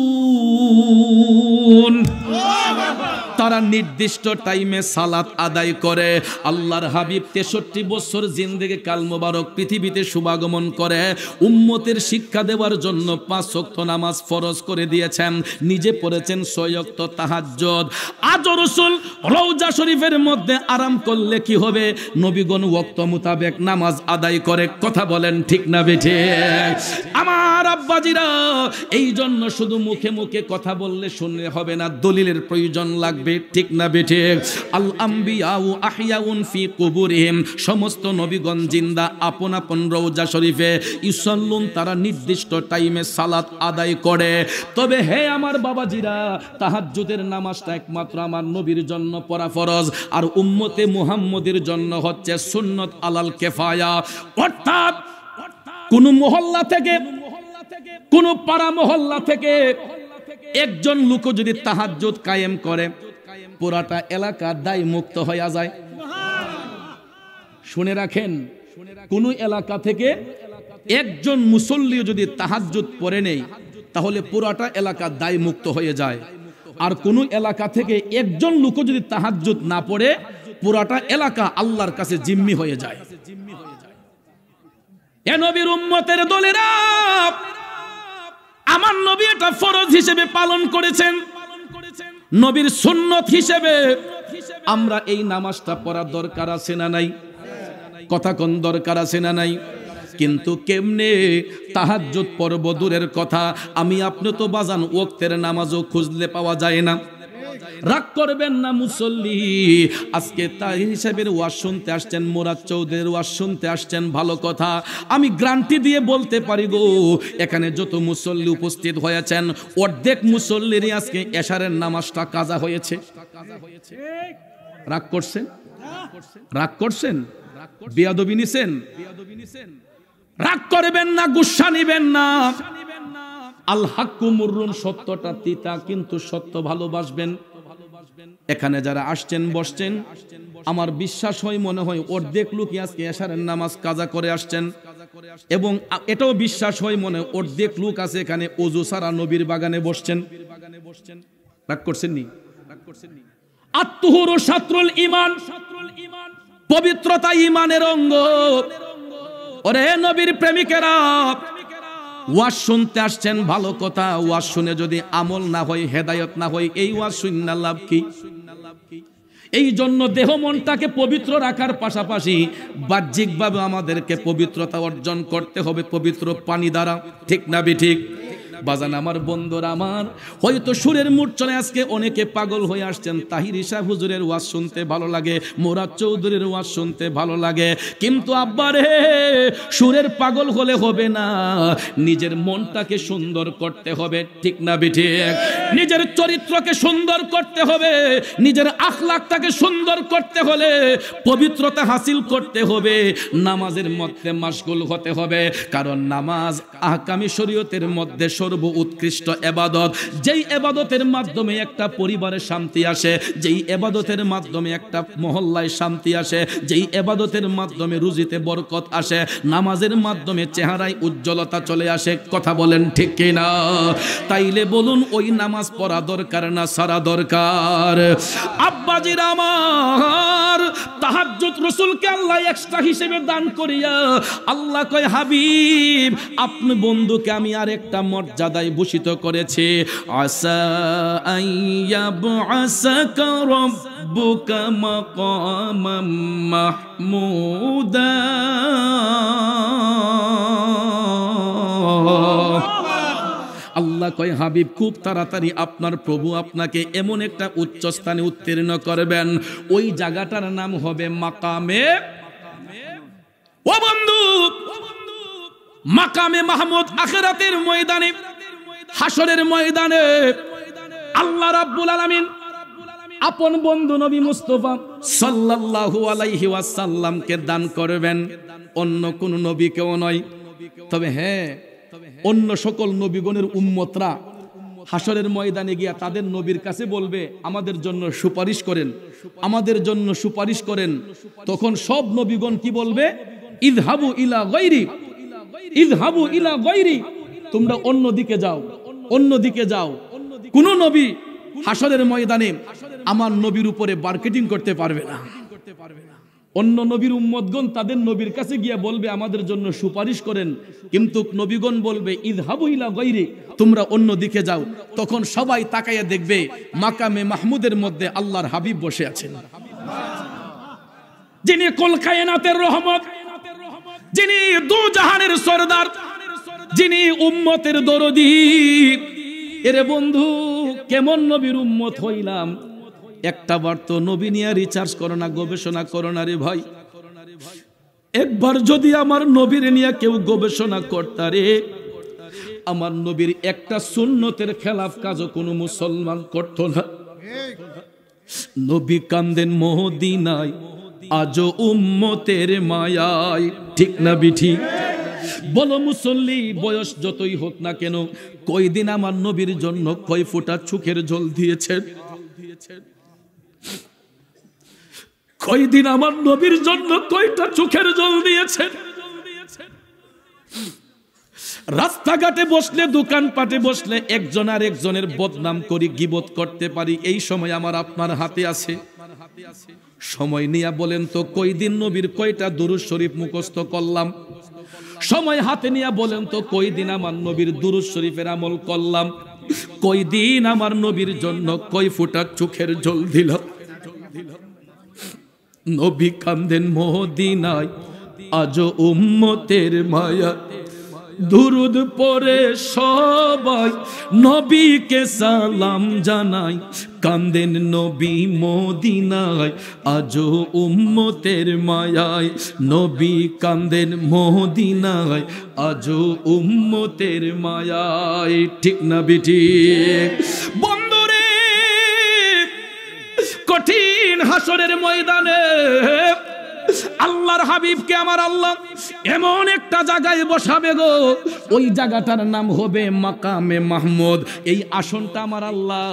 তারা নির্দিষ্ট টাইমে সালাত আদায় করে। আল্লাহর হাবিব 63 বছর জিন্দেগি কাল মোবারক পৃথিবীতে শুভাগমন করে উম্মতের শিক্ষা দেওয়ার জন্য 5 ওয়াক্ত নামাজ ফরজ করে দিয়েছেন। নিজে পড়েছেন 6 ওয়াক্ত তাহাজ্জুদ। আজও রাসূল রওজা শরীফের মধ্যে আরাম করলে কি হবে? নবীগণ ওয়াক্ত মোতাবেক নামাজ আদায় করে। কথা বলেন ঠিক না বেঠিক? আমার আব্বাজিরা, এই জন্য শুধু মুখে মুখে কথা বললে শুনলে হবে না, দলিলের প্রয়োজন লাগবে, ঠিক না বেঠিক? আল আম্বিয়াউ আহিয়াউন ফি কুবুরিহিম, সমস্ত নবীগণ জিন্দা আপন আপন রওজা শরীফে। ইউসাল্লুন, তারা নির্দিষ্ট টাইমে সালাত আদায় করে। তবে হে আমার বাবাজিরা, তাহাজ্জুদের নামাজটা একমাত্র আমার নবীর জন্য পড়া ফরজ, আর উম্মতে মুহাম্মদের জন্য হচ্ছে সুন্নত আলাল কিফায়া। অর্থাৎ কোন মহল্লা থেকে, কোন পাড়া মহল্লা থেকে একজন লোক যদি তাহাজ্জুদ কায়েম করে, পুরাটা এলাকা দায় মুক্ত হয়ে যায়। শুনে রাখেন, কোন এলাকা থেকে একজন মুসল্লি যদি তাহাজ্জুদ পড়ে নেই, তাহলে পুরাটা এলাকা দায় মুক্ত হয়ে যায়। আর কোন এলাকা থেকে একজন লোক যদি তাহাজ্জুদ না পড়ে, পুরাটা এলাকা আল্লাহর কাছে জিম্মি হয়ে যায়। এ নবীর উম্মতের দলেরা, আমার নবী এটা ফরজ হিসেবে পালন করেছেন, নবীর সুন্নত হিসেবে। আমরা এই নামাজটা পড়ার দরকার আছে না নাই? কথা কোন দরকার আছে না নাই? কিন্তু কেমনে তাহাজ্জুদ পড়ব দূরের কথা, আমি আপনি তো বাজান ওয়াক্তের নামাজও খুঁজলে পাওয়া যায় না। রাগ করবেন না মুসল্লি, আজকে তাহির সাহেবের ওয়াজ শুনতে আসছেন, মুরাদ চৌধুরীর ওয়াজ শুনতে আসছেন, ভালো কথা। আমি গ্যারান্টি দিয়ে বলতে পারি গো, এখানে যত মুসল্লি উপস্থিত হয়েছেন অর্ধেক মুসল্লিরই আজকে এশারের নামাজটা কাজা হয়েছে। রাগ করছেন? রাগ করছেন? বিয়াদবি নিছেন? রাগ করবেন না, গুসা নিবেন না। আল হাক্কু মুররুন, সত্যটা তিতা কিন্তু সত্য ভালোবাসবেন। এখানে যারা আসছেন বসছেন, আমার বিশ্বাস হয় মনে হয় অর্ধেক লোকই আজকে এশারের নামাজ কাজা করে আসছেন, এবং এটাও বিশ্বাস হয় মনে হয় অর্ধেক লোক আছে এখানে ওযু ছাড়া নবীর বাগানে বসছেন। রাগ করছেন নি? আত-তুহুরু শাতরুল ঈমান, পবিত্রতা ঈমানের অঙ্গ। ওরে নবীর প্রেমিকেরা, ওয়াজ শুনতে আসছেন, ভালো কথা। ওয়াজ শুনে যদি আমল না হয়, হেদায়েত না হয়, এই ওয়াজ শুননা লাভ কি? এই জন্য দেহ মনটাকে পবিত্র রাখার পাশাপাশি বাহ্যিকভাবে আমাদেরকে পবিত্রতা অর্জন করতে হবে পবিত্র পানি দ্বারা। ঠিক না ঠিক? বাজান আমার বন্ধুরা আমার, হয়তো সুরের মুড চলে আজকে অনেকে পাগল হয়ে আসছেন। তাহির সাহেব হুজুরের ওয়াজ শুনতে ভালো লাগে, মুরাদ চৌধুরীর ওয়াজ শুনতে ভালো লাগে, কিন্তু আব্বারে সুরের পাগল হলে হবে না, নিজের মনটাকে সুন্দর করতে হবে। ঠিক না ঠিক? নিজের চরিত্রকে সুন্দর করতে হবে, নিজের আখলাকটাকে সুন্দর করতে হলে পবিত্রতা হাসিল করতে হবে, নামাজের মধ্যে মাশগুল হতে হবে। কারণ নামাজ আহকামি শরীয়তের মধ্যে সর্ব উৎকৃষ্ট ইবাদত। যেই ইবাদতের মাধ্যমে একটা পরিবারে শান্তি আসে, যেই ইবাদতের মাধ্যমে একটা মহল্লায় শান্তি আসে, যেই ইবাদতের মাধ্যমে রুজিতে বরকত আসে, নামাজের মাধ্যমে চেহারায় উজ্জ্বলতা চলে আসে। কথা বলেন ঠিক কি না? তাইলে বলুন, ওই নামাজ পড়া দরকার না সারা দরকার? আব্বাজির আমার, তাহাজ্জুদ রাসূলকে আল্লাহ এক্সট্রা হিসেবে দান করিয়া আল্লাহ কয়, হাবিব আপনি বন্ধুকে আমি আরেকটা মর্যাদায় ভূষিত করেছে। আসা আইয়াবআসাকা রাব্বুকা মাকামাম মাহমুদা। আল্লাহ কয়, হাবিব খুব তাড়াতাড়ি আপনার প্রভু আপনাকে এমন একটা উচ্চ স্থানে উত্তীর্ণ করবেন, ওই জায়গাটার নাম হবে মাকামে। ও বন্ধু, মাকামে মাহমুদ আখিরাতের ময়দানে, হাসরের ময়দানে আল্লাহ রাব্বুল আলামিন আপন বন্ধু নবী মুস্তাফা সাল্লাল্লাহু আলাইহি ওয়াসাল্লামকে দান করবেন, অন্য কোন নবীকেও নয়। তবে হ্যাঁ, অন্য সকল নবীগণের উম্মতরা হাসরের ময়দানে গিয়া তাদের নবীর কাছে বলবে, আমাদের জন্য সুপারিশ করেন, আমাদের জন্য সুপারিশ করেন। তখন সব নবীগণ কি বলবে? ইযহাবু ইলা গায়রি, ইযহাবু ইলা গায়রি, তোমরা অন্য দিকে যাও, অন্য দিকে যাও। কোন নবী হাসরের ময়দানে আমার নবীর উপরে মার্কেটিং করতে পারবে না। অন্য নবীর উম্মতগণ তাদের নবীর কাছে গিয়ে বলবে, আমাদের জন্য সুপারিশ করেন, কিন্তু নবীগণ বলবে ইযহাবু ইলা গায়রি, তোমরা অন্য দিকে যাও। তখন সবাই তাকাইয়া দেখবে মাকামে মাহমুদের মধ্যে আল্লাহর হাবিব বসে আছেন, যিনি কুল কায়নাতের রহমত, যিনি দু জাহানের সরদার, যিনি উম্মতের দরদি। এরে বন্ধু, কেমন নবীর উম্মত হইলাম? একটা বার তো নবী নিয়ে রিসার্চ করো না, গবেষণা করো না রে ভাই। একবার যদি আমার নবীর নিয়ে কেউ গবেষণা করতারে, আমার নবীর একটা সুন্নতের খেলাফ কাজও কোনো মুসলমান করত না। নবী কান্দেন মদিনায়, আজও উম্মতের মায়ায়। ঠিক না বিঠি? বলো মুসল্লি, বয়স যতই হোক না কেন, কয়দিন আমার নবীর জন্য কয় ফোঁটা চোখের জল দিয়েছেন? কয়দিন আমার নবীর জন্য কয়টা চোখের জল দিয়েছেন? রাস্তাঘাটে বসলে, দোকানপাটে বসলে একজন আর একজনের বদনাম করি, গীবত করতে পারি, এই সময় আমার আপনার হাতে আছে। সময় নিয়ে বলেন তো, কয়দিন নবীর কয়টা দুরূদ শরীফ মুখস্থ করলাম? সময় হাতে নিয়ে বলেন তো, কয়দিন আমার নবীর দুরূদ শরীফের আমল করলাম? কয়দিন আমার নবীর জন্য কয় ফোঁটা চোখের জল দিলাম? নবী কান্দেন মদিনায়, আজও উম্মতের মায়া দুরুদ পড়ে সবাই নবীকে সালাম জানাই কান্দেন নবী মদিনায় আজও উম্মতের মায়ায় নবী কান্দেন মদিনায় আজও উম্মতের মায়ায় ঠিক না বেঠিক বন্ধুরে কঠিন হাসরের ময়দানে আল্লাহর হাবিবকে আমার আল্লাহ এমন একটা জায়গায় বসাবে গো ওই জায়গাটার নাম হবে মাকামে মাহমুদ এই আসনটা আমার আল্লাহ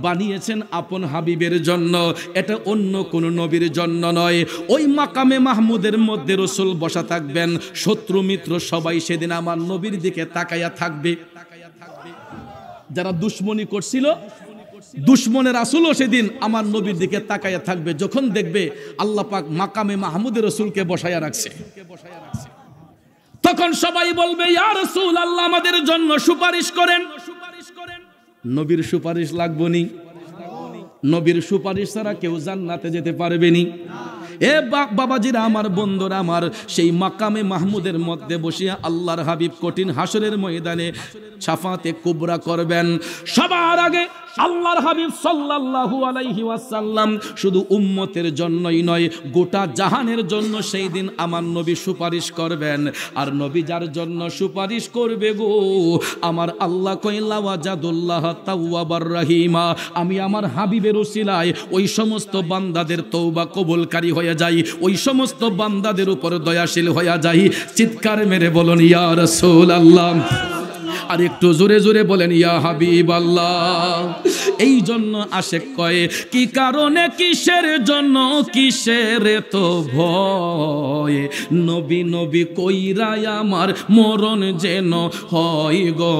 বানিয়েছেন আপন হাবিবের জন্য এটা অন্য কোন নবীর জন্য নয় ওই মাকামে মাহমুদের মধ্যে রাসূল বসা থাকবেন শত্রু মিত্র সবাই সেদিন আমার নবীর দিকে তাকায়া থাকবে যারা দুশমনি করছিল দুশমনের রাসূলও সেদিন আমার নবীর দিকে তাকায়া থাকবে যখন দেখবে আল্লাহ পাক মাকামে মাহমুদের রাসূলকে বসায়া রাখছে তখন সবাই বলবে ইয়া রাসূল আল্লাহ আমাদের জন্য সুপারিশ করেন নবীর সুপারিশ লাগবনি নবীর সুপারিশ ছাড়া কেউ জান্নাতে যেতে পারবে না এ বাবাজিরা আমার বন্ধুরা আমার সেই মাকামে মাহমুদের মধ্যে বসিয়া আল্লাহর হাবিব কঠিন হাসরের ময়দানে শাফাতে কুবরা করবেন সবার আগে আল্লাহর হাবিব সাল্লাল্লাহু আলাইহি ওয়াসাল্লাম শুধু উম্মতের জন্যই নয় গোটা জাহানের জন্য সেই দিন আমার নবী সুপারিশ করবেন আর নবী যার জন্য সুপারিশ করবে গো আমার আল্লাহ কইলা ওয়াজাদুল্লাহ তাওয়াবার রহিমা আমি আমার হাবিবের উসিলায় ওই সমস্ত বান্দাদের তওবা কবুলকারী হয়ে যাই ওই সমস্ত বান্দাদের উপর দয়াশীল হয়ে যাই চিৎকার মেরে বলুন ইয়া রাসূলুল্লাহ আর একটু জোরে জোরে বলেন ইয়া হাবিবাল্লাহ এই জন্য আশেক কয় কি কারণে কিসের জন্য কিসের তো ভয় নবী নবী কইরাই আমার মরণ যেন হয় গো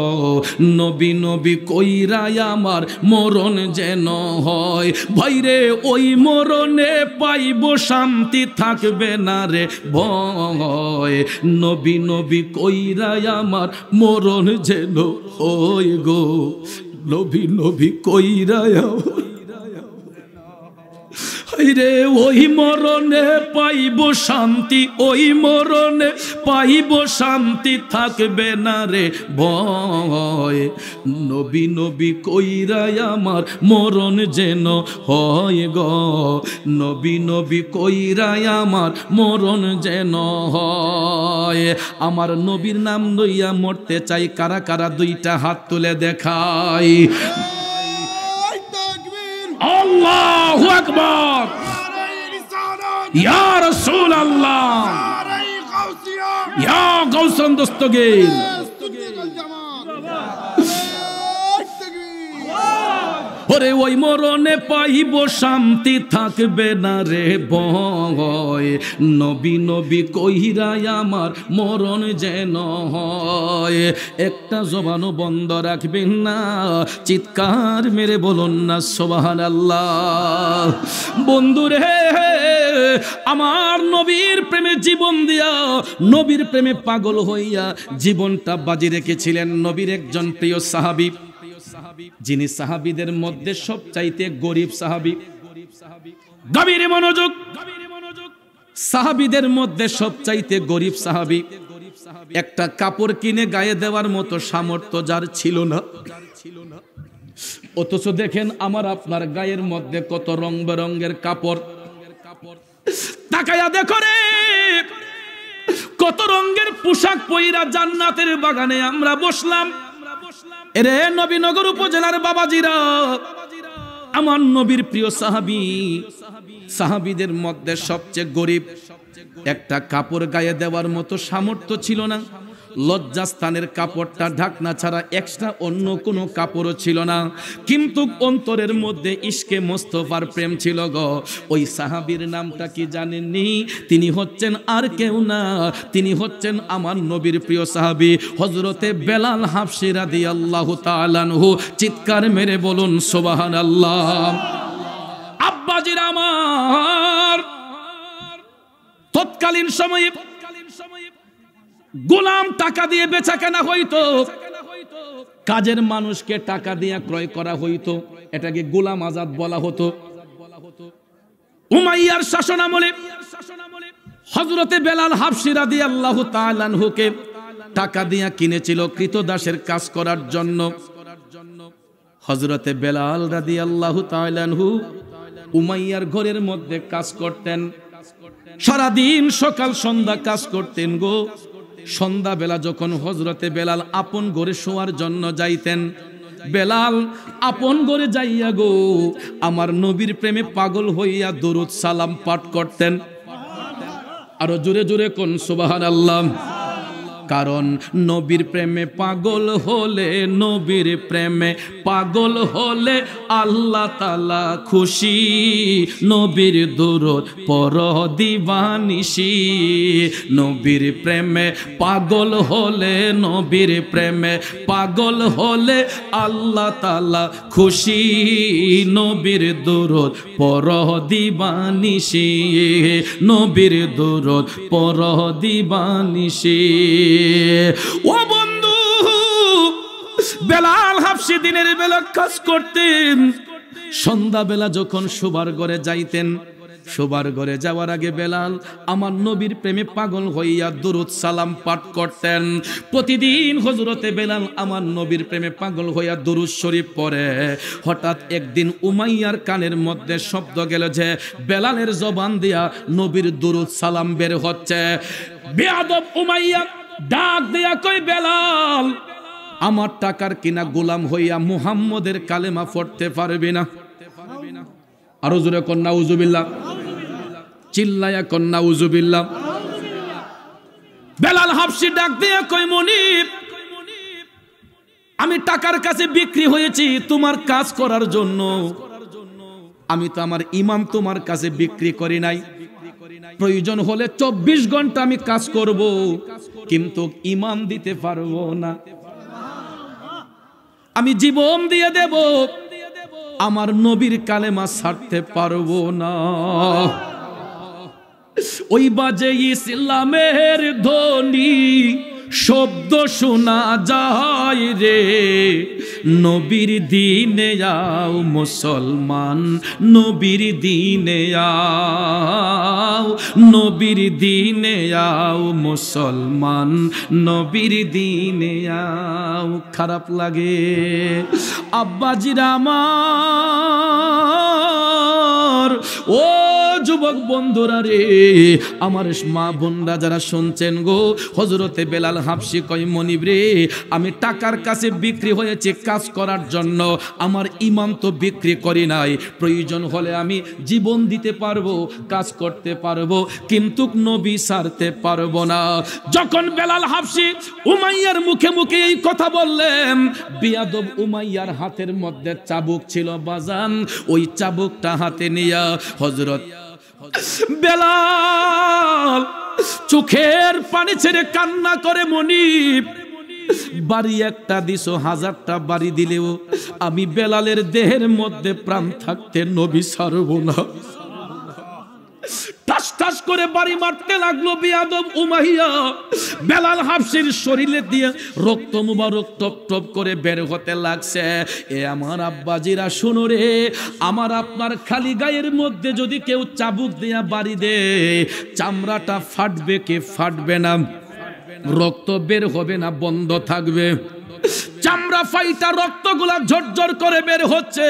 নবী নবী কইরাই আমার মরণ যেন হয় ভাইরে ওই মরণে পাইব শান্তি থাকবে না রে ভয় নবী নবী কইরাই আমার মরণ যেন ওই গো নবী নবী কইরায়া রে ওই মরণে পাইব শান্তি ওই মরণে পাইব শান্তি থাকবে না রে ভয় নবী নবী কইরায়া আমার মরণ যেন হয় গো নবী নবী কইরায়া আমার মরণ যেন হয় আমার নবীর নাম লইয়া মরতে চাই কারা কারা দুইটা হাত তুলে দেখাই আল্লাহু আকবার ইয়া রাসূলুল্লাহ ইয়া গাউসান দস্তগীর ওরে ওই মরণে পাইব শান্তি থাকবে না রে ভয় নবী নবী কইরাই আমার মরণ যেন হয় একটা জবানও বন্ধ রাখবেন না চিৎকার মেরে বলুন না সুবহানাল্লাহ বন্ধুরে আমার নবীর প্রেমে জীবন দিয়া নবীর প্রেমে পাগল হইয়া জীবনটা বাজি রেখেছিলেন নবীর একজন প্রিয় সাহাবী যিনি সাহাবীদের মধ্যে সবচাইতে গরিব সাহাবী গভীর মনোযোগ সাহাবীদের মধ্যে সবচাইতে গরিব সাহাবী একটা কাপড় কিনে গায়ে দেওয়ার মতো সামর্থ্য যার ছিল না অথচ দেখেন আমার আপনার গায়ের মধ্যে কত রং বেরঙের কাপড় তাকায়া দেখো রে কত রঙের পোশাক পইরা জান্নাতের বাগানে আমরা বসলাম এরে নবীনগর উপজেলার বাবাজিরা আমার নবীর প্রিয় সাহাবী সাহাবীদের মধ্যে সবচেয়ে গরিব একটা কাপড় গায়ে দেওয়ার মতো সামর্থ্য ছিল না লজ্জাস্থানের কাপড়টা ঢাকনা ছাড়া এক্সট্রা অন্য কোনো কাপড়ও ছিল না কিন্তু অন্তরের মধ্যে ইশকে মোস্তফার প্রেম ছিল গো ওই সাহাবীর নামটা কি জানেননি তিনি হচ্ছেন আর কেউ না তিনি হচ্ছেন আমার নবীর প্রিয় সাহাবী হযরতে বেলাল হাবশী রাদিয়াল্লাহু তাআলা আনহু চিৎকার মেরে বলুন সুবহানাল্লাহ আব্বাজির আমার তৎকালীন সময়ে গোলাম টাকা দিয়ে বেচা কেনা হইতো কাজের মানুষকে টাকা দিয়ে ক্রয় করা হইতো এটাকে গোলাম আজাদ বলা হতো উমাইয়ার শাসনামলে হযরতে বেলাল হাবশী রাদিয়াল্লাহু তাআলা আনহুকে টাকা দিয়া কিনেছিল কৃতদাসের কাজ করার জন্য। হযরতে বেলাল রাদিয়াল্লাহু তাআলা আনহু উমাইয়ার ঘরের মধ্যে কাজ করতেন। সারাদিন সকাল সন্ধ্যা কাজ করতেন গো। সন্ধ্যাবেলা যখন হযরতে বেলাল আপন ঘরে শোয়ার জন্য যাইতেন, বেলাল আপন ঘরে যাইয়া গো আমার নবীর প্রেমে পাগল হইয়া দরুদ সালাম পাঠ করতেন। আরো জোরে জোরে কোন সুবহানাল্লাহ। কারণ নবীর প্রেমে পাগল হলে, নবীর প্রেমে পাগল হলে আল্লাহ তাআলা খুশি। নবীর দরুদ পড়ো দিবানিশি। নবীর প্রেমে পাগল হলে, নবীর প্রেমে পাগল হলে আল্লাহ তাআলা খুশি। নবীর দরুদ পড়ো দিবানিশি। নবীর দরুদ পড়ো দিবানিশি। ও বন্ধু, বেলাল হাবশী দিনের বেলা কাজ করতেন। সন্ধ্যাবেলা যখন শোবার ঘরে যাইতেন, শোবার ঘরে যাওয়ার আগে বেলাল আমার নবীর প্রেমে পাগল হইয়া দরুদ সালাম পাঠ করতেন। প্রতিদিন হযরতে বেলাল আমার নবীর প্রেমে পাগল হইয়া দরুদ শরীফ পড়ে। হঠাৎ একদিন উমাইয়ার কানের মধ্যে শব্দ গেল যে বেলালের জবান দিয়া নবীর দরুদ সালাম বের হচ্ছে। বেয়াদব উমাইয়া ডাক দিয়া কই, বেলাল আমার টাকার কিনা গোলাম হইয়া মুহাম্মদের কালেমা পড়তে পারবি না? আরো জোরে কন নাউজুবিল্লাহ, চিল্লায়া কন নাউজুবিল্লাহ। বেলাল হাবশী ডাক দিয়া কই, মনিব আমি টাকার কাছে বিক্রি হয়েছি তোমার কাজ করার জন্য। আমি তো আমার ঈমান তোমার কাছে বিক্রি করি নাই। প্রয়োজন হলে 24 ঘন্টা আমি কাজ করব, কিন্তু ঈমান দিতে পারবো না। আমি জীবন দিয়ে দেব, আমার নবীর কালেমা ছাড়তে পারবো না। ওই বাজে ইসলামের ধ্বনি শব্দ শোনা যায় রে। নবীর দিনে আও মুসলমান, নবীর দিনে আও, নবীর দিনে আও মুসলমান, নবীর দিনে আও। খারাপ লাগে আব্বাজিরা আমার, ও যুবক বন্ধুরা রে, আমার মা বোনরা যারা শুনছেন গো, হযরতে বেলাল হাবশী কয়, মনিব রে আমি টাকার কাছে বিক্রি হয়েছে কাজ করার জন্য, আমার ঈমান তো বিক্রি করি নাই। প্রয়োজন হলে আমি জীবন দিতে পারবো, কাজ করতে পারবো, কিন্তু নবী ছাড়তে পারবো না। যখন বেলাল হাবশী উমাইয়ার মুখে মুখে এই কথা বললেন, বিয়াদব উমাইয়ার হাতের মধ্যে চাবুক ছিল বাজান। ওই চাবুকটা হাতে নিয়া হযরত বেলাল চোখের পানি ছেড়ে কান্না করে, মনিব বাড়ি একটা দিছো, 1000টা বাড়ি দিলেও আমি বেলালের দেহের মধ্যে প্রাণ থাকতে নবী ছাড়বো না। টাস টাস করে বাড়ি মারতে লাগলো বিয়াদব উমাইয়া। বেলাল হাবশীর শরীরে দিয়ে রক্ত মুবারক টপ টপ করে বের হতে লাগছে। এ আমার আব্বাজিরা শুনো রে, আমার আপনার খালি গায়ের মধ্যে যদি কেউ চাবুক দিয়া বাড়ি দে, চামড়াটা ফাটবে কি ফাটবে না? রক্ত বের হবে না বন্ধ থাকবে? চামড়া ফাইটা রক্তগুলা ঝরঝর করে বের হচ্ছে।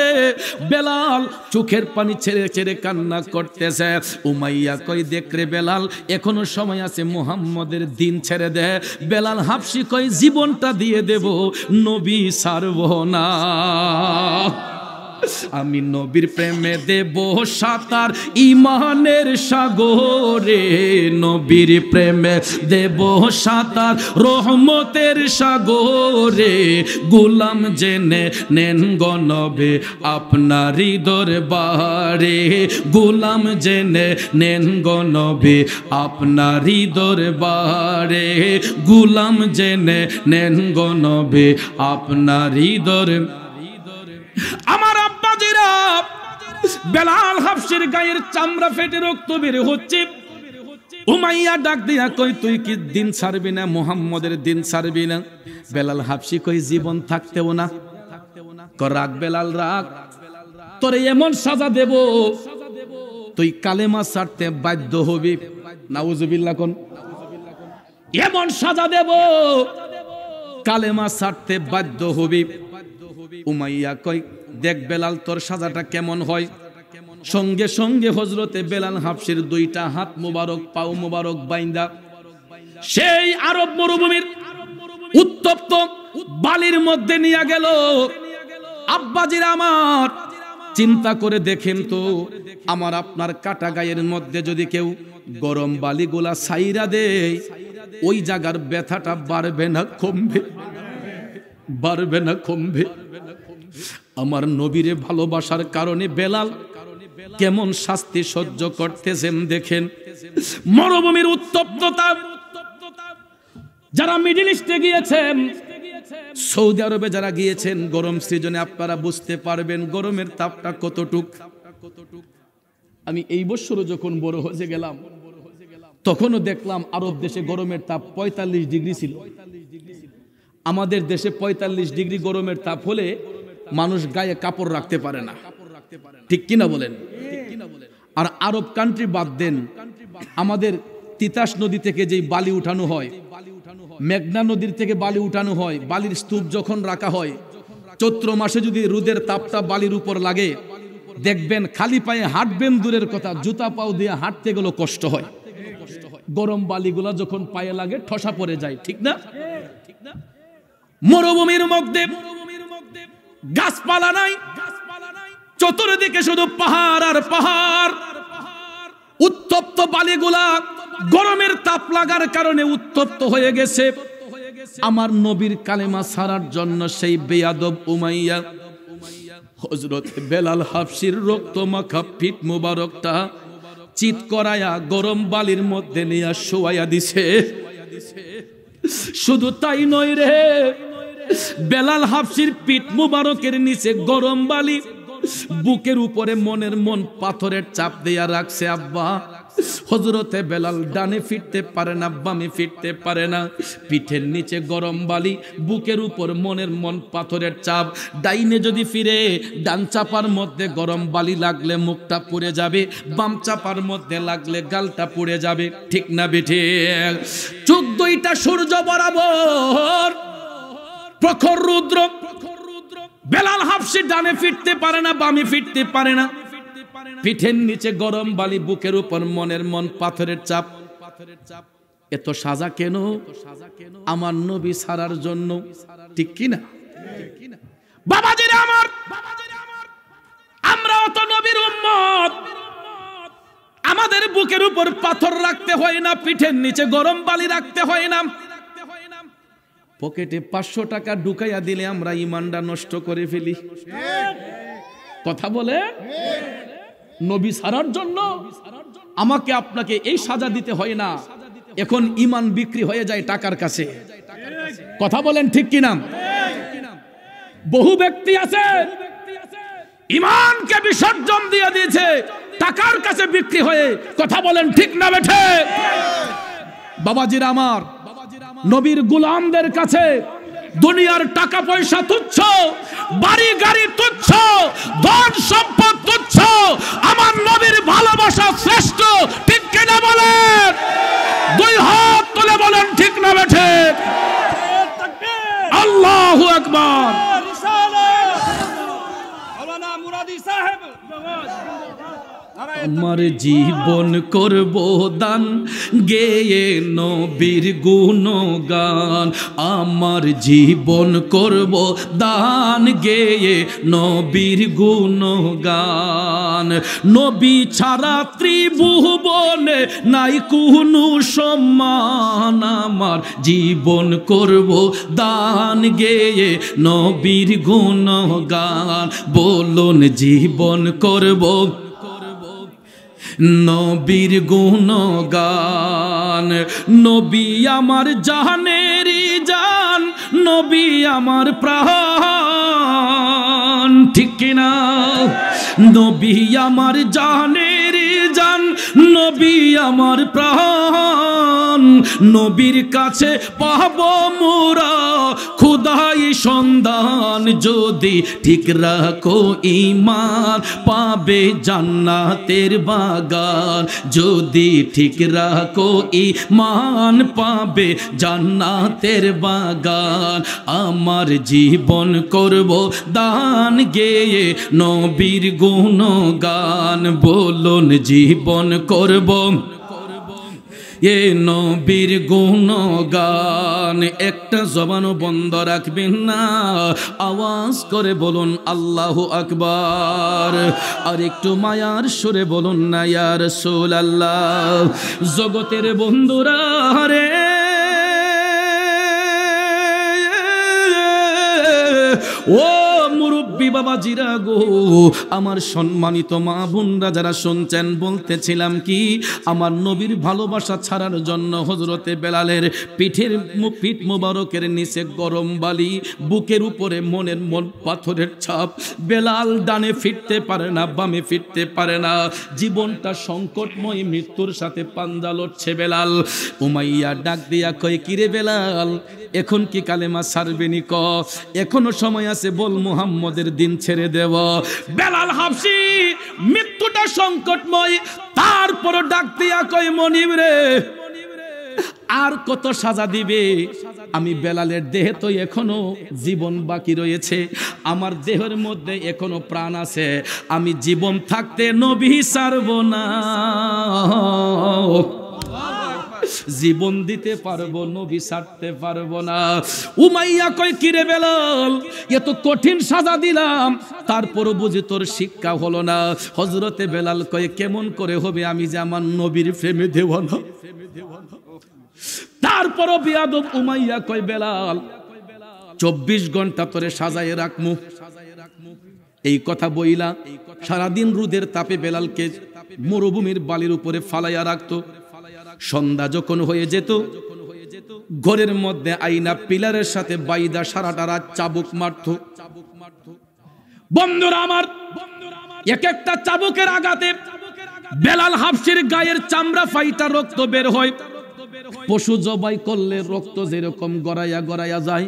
বেলাল চোখের পানি ছেড়ে ছেড়ে কান্না করতেছে। উমাইয়া কই, দেখ রে বেলাল এখনো সময় আছে, মুহাম্মদের দিন ছেড়ে দে। বেলাল হাবশী কই, জীবনটা দিয়ে দেব, নবী ছাড়ব না। আমি নবীর প্রেমে দেব সাঁতার ঈমানের সাগরে। নবীর প্রেমে দেব সাঁতার রহমতের সাগরে। গোলাম জেনে নেন গো নবী আপনারই দরবারে। গোলাম জেনে নেন গো নবী আপনারই দরবারে। গোলাম জেনে নেন গো নবী আপনারই দরবারে। আমার আব্বাজিরা, বেলাল হাবশীর গায়ের চামড়া ফেটে রক্ত বের হচ্ছে। উমাইয়া ডাক দিয়া কই, তুই কি দিন ছাড়বি না, মুহাম্মদের দিন ছাড়বি না? বেলাল হাবশী কই, জীবন থাকতেও না। রাগ বেলাল রাগ, তোরে এমন সাজা দেব তুই কালেমা ছাড়তে বাধ্য হবি। নাউজুবিল্লাহ কোন। এমন সাজা দেব কালেমা ছাড়তে বাধ্য হবি। উমাইয়া কয় দেখ বেলাল তোর সাজাটা কেমন হয়। সঙ্গে সঙ্গে হযরতে বেলাল হাবশীর দুইটা হাত মোবারক পাও মোবারক বাইন্দা সেই আরব মরুভূমির উত্তপ্ত বালির মধ্যে নিয়ে গেল। আব্বাজির আমার চিন্তা করে দেখেন তো, আমার আপনার কাটা গায়ের মধ্যে যদি কেউ গরম বালিগুলা ছাইরা দেয়, ওই জায়গার ব্যথাটা বাড়বে না কমবে? বাড়বে না কমবে? আমার নবীরে ভালোবাসার কারণে বেলাল কেমন শাস্তি সহ্য করতেছেন দেখেন। মরুভূমির উত্তপ্ততা, যারা মিডল ইস্টে গিয়েছেন, সৌদি আরবে যারা গিয়েছেন, গরম সিজনে আপনারা বুঝতে পারবেন গরমের তাপটা কতটুক। আমি এই বছরও যখন বড় হয়ে গেলাম তখনও দেখলাম আরব দেশে গরমের তাপ 45 ডিগ্রি ছিল। আমাদের দেশে 45 ডিগ্রি গরমের তাপ হলে মানুষ গায়ে কাপড় রাখতে পারে না, ঠিক কিনা বলেন? আর আরব কান্ট্রি বাদ দেন, আমাদের তিতাস নদী থেকে যেই বালি উঠানো হয়, মেঘনা নদীর থেকে বালি উঠানো হয়, বালির স্তূপ যখন রাখা হয়, চৈত্র মাসে যদি রোদের তাপটা বালির উপর লাগে, দেখবেন খালি পায়ে হাঁটবেন দূরের কথা, জুতা পাও দিয়ে হাঁটতে গেলেও কষ্ট হয়। গরম বালিগুলা যখন পায়ে লাগে ঠসা পড়ে যায়, ঠিক না? মরুভূমির মধ্যে গাছপালা নাই, চতুর্দিকে শুধু পাহাড় আর পাহাড়। উত্তপ্ত বালিগুলা গরমের তাপ লাগার কারণে উত্তপ্ত হয়ে গেছে। আমার নবীর কালেমা ছাড়ার জন্য সেই বেয়াদব উমাইয়া হযরত বেলাল হাবশীর রক্ত মাখা পিঠ মুবারকটা চিত করায়া গরম বালির মধ্যে নিয়ে শোয়াইয়া দিছে। শুধু তাই নয় রে, বেলাল হাবশীর পিঠ মুবারকের নিচে গরম বালি, বুকের উপরে মনের মন পাথরের চাপ দিয়া রাখছে। আব্বা হযরতে বেলাল ডানে ফিরতে পারে না, বামে ফিরতে পারে না, পিঠের নিচে গরম বালি, বুকের উপর মনের মন পাথরের চাপ। ডাইনে যদি ফিরে, ডান চাপার মধ্যে গরম বালি লাগলে মুখটা পুড়ে যাবে, বাম চাপার মধ্যে লাগলে গালটা পুড়ে যাবে, ঠিক না বেঠে? 14টা সূর্য বরাবর প্রখর রুদ্র। বেলাল হাবশী ডানে ফিরতে পারে না, বামে ফিরতে পারে না, পিঠের নিচে গরম বালি, বুকের উপর মনের মন পাথরের চাপ। এত সাজা কেন? আমার নবী ছাড়ার জন্য, ঠিক কিনা? বাবাজিরা আমার, আমরাও তো নবীর উম্মত। আমাদের বুকের উপর পাথর রাখতে হয় না, পিঠের নিচে গরম বালি রাখতে হয় না। পকেটে 500 টাকা ঢুকাইয়া দিলে আমরা ইমানটা নষ্ট করে ফেলি। কথা বলে? নবী ছাড়ার জন্য আমাকে আপনাকে এই সাজা দিতে হয় না। এখন ইমান বিক্রি হয়ে যায় টাকার কাছে। কথা বলেন ঠিক কিনা? বহু ব্যক্তি আছে ইমানকে বিসর্জন দিয়ে দিয়েছে টাকার কাছে বিক্রি হয়ে। কথা বলেন ঠিক না বেঠে? বাবাজিরা আমার, নবীর গোলামদের কাছে দুনিয়ার টাকা পয়সা তুচ্ছ, বাড়ি গাড়ি তুচ্ছ, ধন সম্পদ তুচ্ছ, আমার নবীর ভালোবাসা শ্রেষ্ঠ, ঠিক কিনা বলেন? 2 হাত তুলে বলেন ঠিক না বেঠে? আল্লাহু আকবার। আমার জীবন করব দান গেয়ে নবীর গুণগান, আমার জীবন করব দান গেয়ে নবীর গুণগান। নবী ছাড়া ত্রিভুবনে নাই কোনো সম্মান, আমার জীবন করব দান গেয়ে নবীর গুণগান। বলুন জীবন করব নবীর গুণগান। নবী আমার জানেরই জান, নবী আমার প্রাণ, ঠিক কিনা? নবী আমার জানের জান, নবী আমার প্রাণ, নবীর কাছে পাবো মোরা খুদাই সন্ধান। যদি ঠিক রাখো ঈমান পাবে জান্নাতের বাগান, যদি ঠিক রাখো ঈমান পাবে জান্নাতের বাগান। আমার জীবন করব দান গেয়ে নবীর গুণগান, বলুন জীবন করব এ নবীর গুণগান। একটা জবানও বন্ধ রাখবেন না, আওয়াজ করে বলুন আল্লাহু আকবার। আর একটু মায়ার সুরে বলুন না ইয়া রাসূলুল্লাহ। জগতের বন্ধুরা রে, ও মুরব্বী বাবাজিরা গো, আমার সম্মানিত মা বোনরা যারা শুনছেন, বলতেছিলাম কি, আমার নবীর ভালোবাসা ছাড়ার জন্য হযরতে বেলালের পিঠ মোবারকের নিচে গরম বালি, বুকের উপরে মনের পাথরের ছাপ। বেলাল ডানে ফিরতে পারে না, বামে ফিরতে পারে না, জীবনটা সংকটময়, মৃত্যুর সাথে পাঞ্জা লড়ছে বেলাল। উমাইয়া ডাক দিয়া কয়, কিরে বেলাল, এখন কি কালেমা ছাড়বেনি? ক এখনো সময় আছে, বল মুহাম্মদের দিন ছেড়ে দেব। বেলাল হাবশি মৃত্যুটা সংকটময়, তারপর ডাক দিয়া কয়, মনিব রে আর কত সাজা দিবে? আমি বেলালের দেহে তো এখনো জীবন বাকি রয়েছে, আমার দেহের মধ্যে এখনো প্রাণ আছে, আমি জীবন থাকতে নবী ছাড়ব না, জীবন দিতে পারবো, নবী ছাড়তে পারবো না। উমাইয়া কয়, কিরে বেলাল, এত কঠিন সাজা দিলাম, তারপরও বুঝি তোর শিক্ষা হলো না। হযরতে বেলাল কয়, কেমন করে হবে, আমি যে আমার নবীর প্রেমে দেওয়ানা। তারপরও বিয়াদব উমাইয়া কয়, বেলাল 24 ঘন্টা তোরে সাজায় রাখমু। এই কথা বইলা সারাদিন রোদের তাপে বেলালকে মরুভূমির বালির উপরে ফালাইয়া রাখতো। সন্ধ্যা যখন হয়ে যেত, ঘরের মধ্যে আইনা পিলারের সাথে বাইদা সারাটা রাত চাবুক মারত। বন্ধুরা আমার, এক একটা চাবুকের আঘাতে বেলাল হাবশির গায়ের চামড়া ফাইটা রক্ত বের হয়। পশু জবাই করলে রক্ত যেরকম গড়াইয়া গড়াইয়া যায়,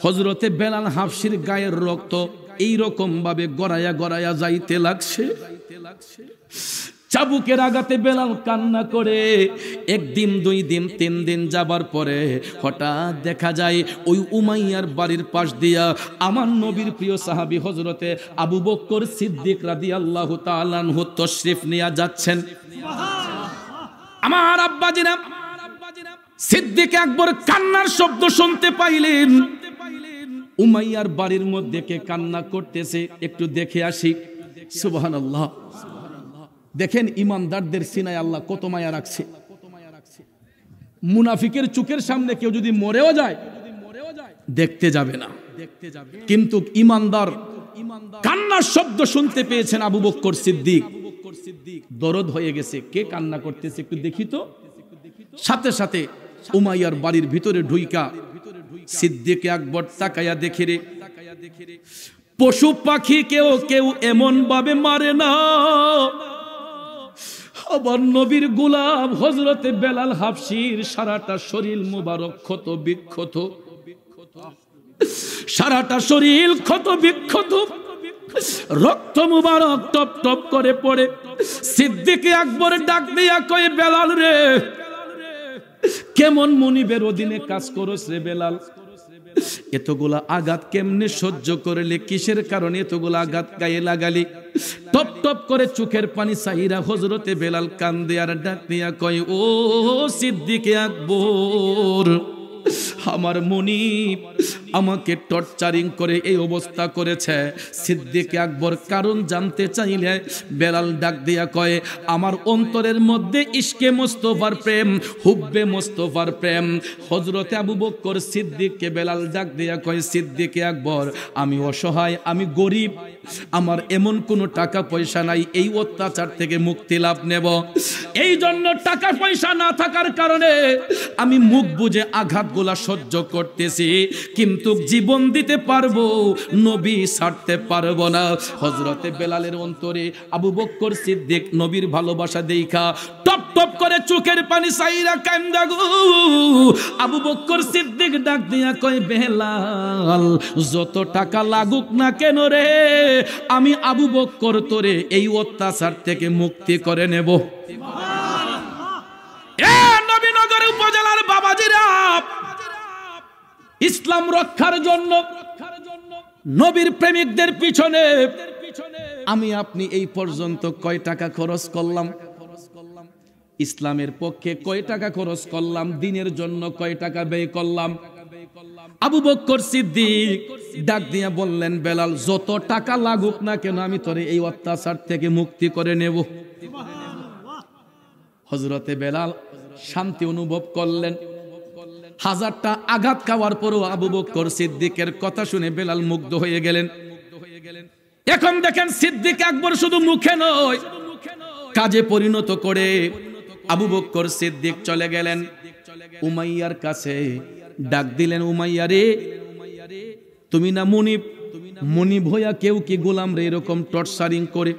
হযরতে বেলাল হাবশির গায়ের রক্ত এইরকম ভাবে গড়াইয়া গড়াইয়া যাইতে লাগছে। চাবুকের আঘাতে বেলাল কান্না করে। একদিন, 2 দিন, 3 দিন যাবার পরে হঠাৎ দেখা যায় ওই উমাইয়ার বাড়ির পাশ দিয়া আমার নবীর প্রিয় সাহাবী হযরতে আবু বকর সিদ্দিক রাদিয়াল্লাহু তাআলা আনহু তশরিফ নিয়ে যাচ্ছেন। আমার আব্বাজিরা সিদ্দিক আকবর কান্নার শব্দ শুনতে পাইলেন। উমাইয়ার বাড়ির মধ্যে কে কান্না করতেছে একটু দেখে আসি। সুবহানাল্লাহ। দেখেন ইমানদারদের সিনায় আল্লাহ কত মায়া রাখছে। মুনাফিকের চোখের সামনে কেউ যদি মরেও যায় দেখতে যাবে না, কিন্তু ইমানদার কান্নার শব্দ শুনতে পেয়েছেন আবু বকর সিদ্দিক, দরদ হয়ে গেছে। কে কান্না করতেছে একটু দেখি তো। সাথে সাথে উমাইয়ার বাড়ির ভিতরে ঢুইকা সিদ্দিক আকবর তাকায়া দেখে রে, পশু পাখি কেউ কেউ এমন ভাবে মারে না, আবার নবীর গোলাম হযরতে বেলাল হাবশির সারাটা শরীর মুবারক ক্ষত বিক্ষত, সারাটা শরীর ক্ষত বিক্ষত, রক্ত মুবারক টপ টপ করে পড়ে। সিদ্দিক আকবর ডাক দিয়া কয়, বেলাল রে, কেমন মুনিবের অধীনে কাজ করছ রে বেলাল? এতগুলা আঘাত কেমনে সহ্য করলে? কিসের কারণে এতগুলা আঘাত গায়ে লাগালি? টপ টপ করে চোখের পানি চাইরা হযরতে বেলাল কান্দে আর ডাক দিয়া কয়, ও সিদ্দিক আকবর, আমার মুনিব আমাকে টর্চারিং করে এই অবস্থা করেছে। সিদ্দিক আকবর কারণ জানতে চাইলে বেলাল ডাক দিয়া কয়, আমার অন্তরের মধ্যে ইশকে মুস্তাফার প্রেম, হুব্বে মুস্তাফার প্রেম। হযরতে আবু বকর সিদ্দিককে বেলাল ডাক দিয়া কয়, সিদ্দিক আকবর, আমি অসহায়, আমি গরিব, আমার এমন কোনো টাকা পয়সা নাই এই অত্যাচার থেকে মুক্তি লাভ নেব। এই জন্য টাকা পয়সা না থাকার কারণে আমি মুখ বুজে আঘাতগুলা সহ্য করতেছি, কিন্তু মৃত্যুক জীবন দিতে পারবো, নবী ছাড়তে পারবো না। হযরতে বেলালের অন্তরে আবু বকর সিদ্দিক নবীর ভালোবাসা দেখা টপ টপ করে চোখের পানি সাইরা কান্দা গো। আবু বকর সিদ্দিক ডাক দিয়া কয়, বেলাল যত টাকা লাগুক না কেন রে, আমি আবু বকর তোরে এই অত্যাচার থেকে মুক্তি করে নেব। নবীনগর উপজেলার বাবাজিরা, ইসলাম রক্ষার জন্য নবীর প্রেমিকদের পিছনে আমি আপনি এই পর্যন্ত কয় টাকা খরচ করলাম? ইসলামের পক্ষে কয় টাকা খরচ করলাম? দিনের জন্য কয় টাকা ব্যয় করলাম? আবু বকর সিদ্দিক ডাক দিয়া বললেন, বেলাল যত টাকা লাগুক না কেন আমি তোরে এই অত্যাচার থেকে মুক্তি করে নেব। হযরতে বেলাল শান্তি অনুভব করলেন। হাজারটা আঘাত খাওয়ার পরও আবু বকর সিদ্দিকের কথা শুনে বেলাল মুগ্ধ হয়ে গেলেন। এখন দেখেন সিদ্দিক আকবর শুধু মুখে নয়, কাজে পরিণত করে আবু বকর সিদ্দিক চলে গেলেন উমাইয়ার কাছে। ডাক দিলেন, উমাইয়া রে, তুমি না মনিব হইয়া কেউ কি গোলাম রে এরকম টর্চারিং করে?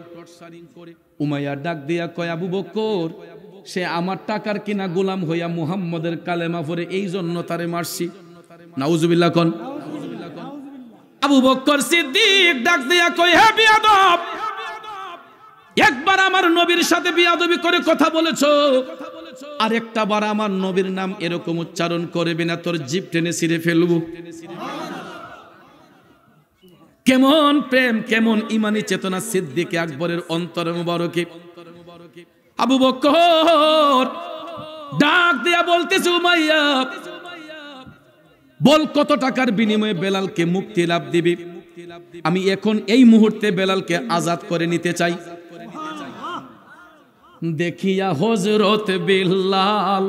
উমাইয়া ডাক দিয়া কয়, আবু বকর সে আমার টাকার কিনা গোলাম হইয়া মুহাম্মদের কালেমা পড়ে, এই জন্য তারে মারছি। নাউজুবিল্লাহ কোন। আবু বকর সিদ্দিক ডাক দিয়া কয়, হে বিয়াদব, একবার আমার নবীর সাথে বিয়াদবি করে কথা বলেছো, আর একটা বার আমার নবীর নাম এরকম উচ্চারণ করবে না, তোর জিভ টেনে ছিঁড়ে ফেলবো। কেমন প্রেম, কেমন ইমানি চেতনা সিদ্দিক আকবরের অন্তর মুবারকে। আবু বকর ডাক দিয়া বলতেছে, উমাইয়া বল কত টাকার বিনিময়ে বেলালকে মুক্তি লাভ দিবি? আমি এখন এই মুহূর্তে বেলালকে আজাদ করে নিতে চাই। দেখিয়া হযরত বেলাল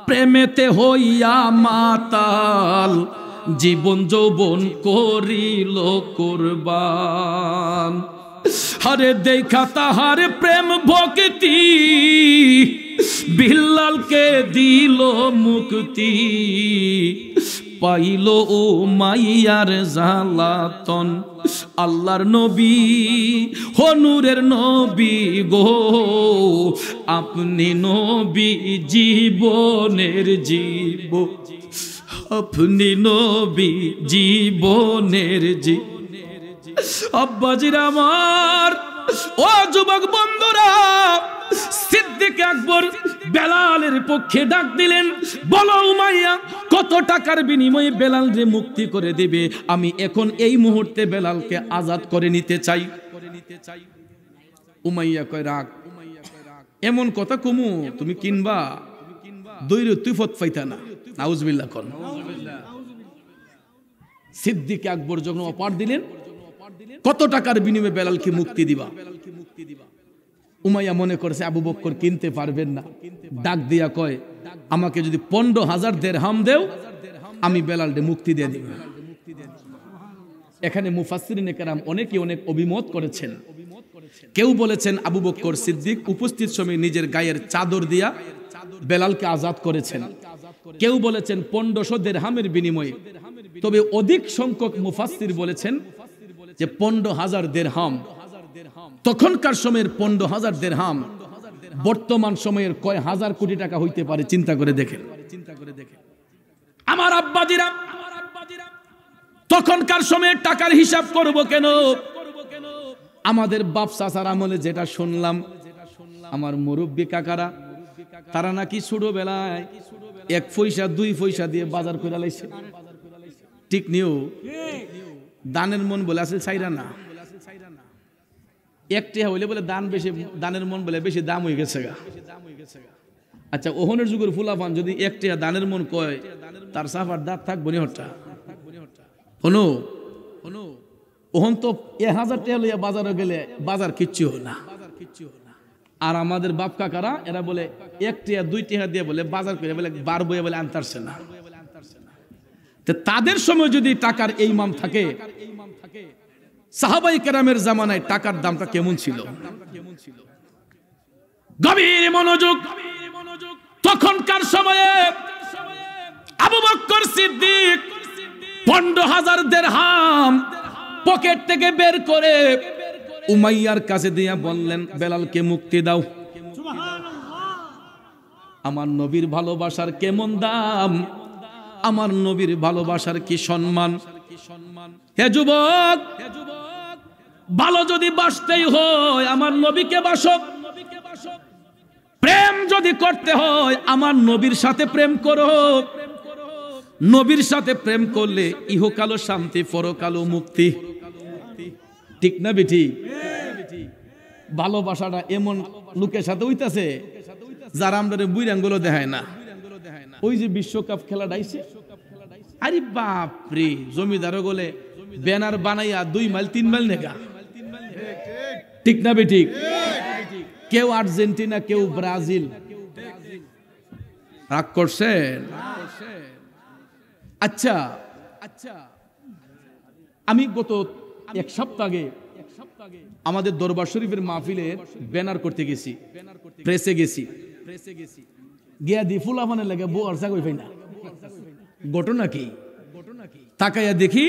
প্রেমেতে হইয়া মাতাল, জীবন যৌবন করিল কুরবান। হরে দেখা তাহার প্রেম ভক্তি, বিল্লালকে দিল মুক্তি। পাইল ও মাইয়ার জালাতন, আল্লাহর নবী হনুরের নবী গো, আপনি নবী জীবনের জীব, আপনি নবী জীবনের জীব। আব্বাজির আমার, ও যুবক বন্ধুরা, সিদ্দিক আকবর বেলালের পক্ষে ডাক দিলেন, বলো উমাইয়া কত টাকার বিনিময়ে বেলাল যে মুক্তি করে দিবে? আমি এখন এই মুহূর্তে বেলালকে আজাদ করে নিতে চাই। উমাইয়া কয়, রাখ, এমন কথা কমু তুমি কিনবা, দৈরে তুই ফত পাইতা না। নাউজুবিল্লাহ কোন। সিদ্দিক আকবর যখন অফার দিলেন, কত টাকার বিনিময়ে বেলালকে মুক্তি দিবা? উমাইয়া মনে করেছে আবু বকর কিনতে পারবেন না। ডাক দিয়া কয়, আমাকে যদি 15,000 দিরহাম দেও, আমি বেলালকে মুক্তি দিয়ে দিব। এখানে মুফাসসিরিনে কেরাম অনেকে অনেক অভিমত করেছেন। কেউ বলেছেন আবু বকর সিদ্দিক উপস্থিত সময় নিজের গায়ের চাদর দিয়া বেলালকে আজাদ করেছেন। কেউ বলেছেন 1500 দিরহামের বিনিময়ে। তবে অধিক সংখ্যক মুফাসসির বলেছেন যে 15,000 দিরহাম। তখনকার সময়ের 15,000 দিরহাম বর্তমান সময়ের কয় হাজার কোটি টাকা হইতে পারে, চিন্তা করে দেখেন। আমার আব্বাজিরা, তখনকার সময়ের টাকার হিসাব করব কেন? আমাদের বাপ চাচার আমলে যেটা শুনলাম, আমার মুরব্বী কাকারা তারা নাকি ছোটবেলায় 1 পয়সা 2 পয়সা দিয়ে বাজার করে লাইছে। ঠিক নিও, দানের মন বলে আসলে চাইরা না, 1 টাকা হইলে বলে দান বেশি, দানের মন বলে বেশি দাম হয়ে গেছে গা। আচ্ছা, ওহনের যুগের ফুলাফান যদি 1 টাকা দানের মন কয়, তার সাফার দাঁত থাকবো নি হঠা। হনো ওহন তো 1000 টাকা লইয়া বাজারে গেলে বাজার কিচ্ছু হয় না। আর আমাদের বাপ কাকারা এরা বলে 1 টাকা 2 টাকা দিয়ে বলে বাজার করে বলে বার বইয়ে বলে আনতারছে না। তাদের সময় যদি টাকার এই মান থাকে, সাহাবায়ে কেরামের জামানায় টাকার দামটা কেমন ছিল? গভীর মনোযোগ। তখনকার সময়ে আবু বকর সিদ্দিক 15,000 দিরহাম পকেট থেকে বের করে উমাইয়ার কাছে দিয়া বললেন, বেলালকে মুক্তি দাও। আমার নবীর ভালোবাসার কেমন দাম, আমার নবীর ভালোবাসার কি সম্মান। হে যুবক, ভালো যদি বাসতেই হয় আমার নবীকে বাসো, প্রেম যদি করতে হয় আমার নবীর সাথে প্রেম করো। নবীর সাথে প্রেম করলে ইহকালো শান্তি, পরকালো মুক্তি। ঠিক না বেটি? ভালোবাসাটা এমন লোকের সাথে হইতাছে যারা আমরা বুইরাঙ্গুলো দেখায় না। ওই যে বিশ্বকাপ খেলাটা আইছে, আরে বাপ রে, জমিদার বলে ব্যানার বানাইয়া 2 মাইল 3 মাইল নেগা। ঠিক না বেটি? কেউ আর্জেন্টিনা, কেউ ব্রাজিল। রাগ করছেন? আচ্ছা, আমি গত 1 সপ্তাহ আগে আমাদের দরবার শরীফের মাহফিলের ব্যানার করতে গেছি, প্রেসে গেছি, গিয়া দি ফুলাফানের লাগে বউ আর জাগই পাই না। ঘটনা কি? তাকাইয়া দেখি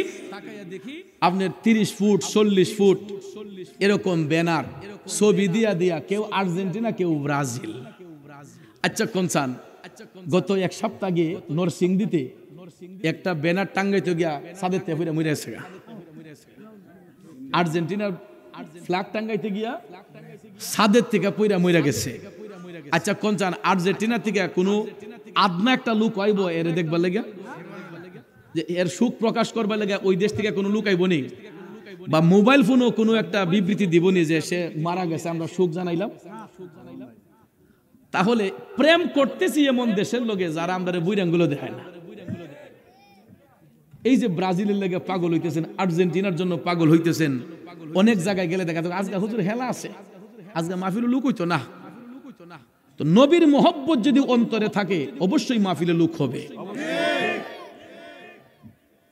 আপনার 30 ফুট 40 ফুট এরকম ব্যানার, ছবি দিয়া দিয়া, কেউ আর্জেন্টিনা, কেউ ব্রাজিল। আচ্ছা কোনসান, গত 1 সপ্তাহ আগে নরসিংদীতে একটা ব্যানার টাঙ্গাইতে গিয়া সাদের তেফিরা মরে গেছে। আর্জেন্টিনার ফ্ল্যাগ টাঙ্গাইতে গিয়া সাদের থেকে পইরা মরে গেছে। আচ্ছা কোনসান, আর্জেন্টিনা থেকে কোনো আদনা একটা লোক আইব এর দেখবার লেগে, যে এর সুখ প্রকাশ করবার লেগে ওই দেশ থেকে কোনো লোক আইব নি, বা মোবাইল ফোনও কোনো একটা বিবৃতি দিবনি যে সে মারা গেছে, আমরা শোক জানাইলাম। তাহলে প্রেম করতেছি এমন দেশের লোকে যারা আমরা বুইরাঙ্গুলো দেখায় না। এই যে ব্রাজিলের লেগে পাগল হইতেছেন, আর্জেন্টিনার জন্য পাগল হইতেছেন, অনেক জায়গায় গেলে দেখা যায় আজকে হুজুর হেলা আছে, আজকে মাহফিলে লোক হইতো না। তো নবীর মোহব্বত যদি অন্তরে থাকে অবশ্যই মাহফিলে লোক হবে।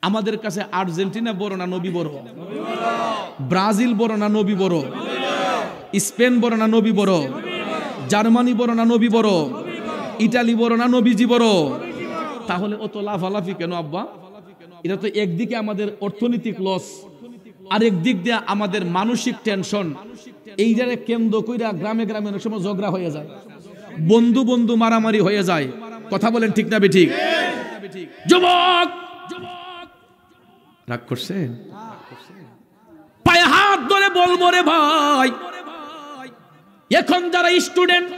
আমাদের কাছে আর্জেন্টিনা বড় না নবী বড়? ব্রাজিল বড় না নবী বড়? স্পেন বড় না নবী বড়? জার্মানি বড় না নবী বড়? ইটালি বড় না নবীজি বড়? তাহলে অত লাফালাফি কেন আব্বা? এটা তো একদিকে আমাদের অর্থনৈতিক লস, আরেক দিক দিয়ে আমাদের মানসিক টেনশন। এই যারা কেন্দ্র কইরা গ্রামে গ্রামে অনেক সময় ঝগড়া হয়ে যায়, বন্ধু বন্ধু মারামারি হয়ে যায়। কথা বলেন ঠিক না বেঠিক? যুবক রাগ করছেন? পায়ে হাত ধরে বলবো রে ভাই, এখন যারা স্টুডেন্ট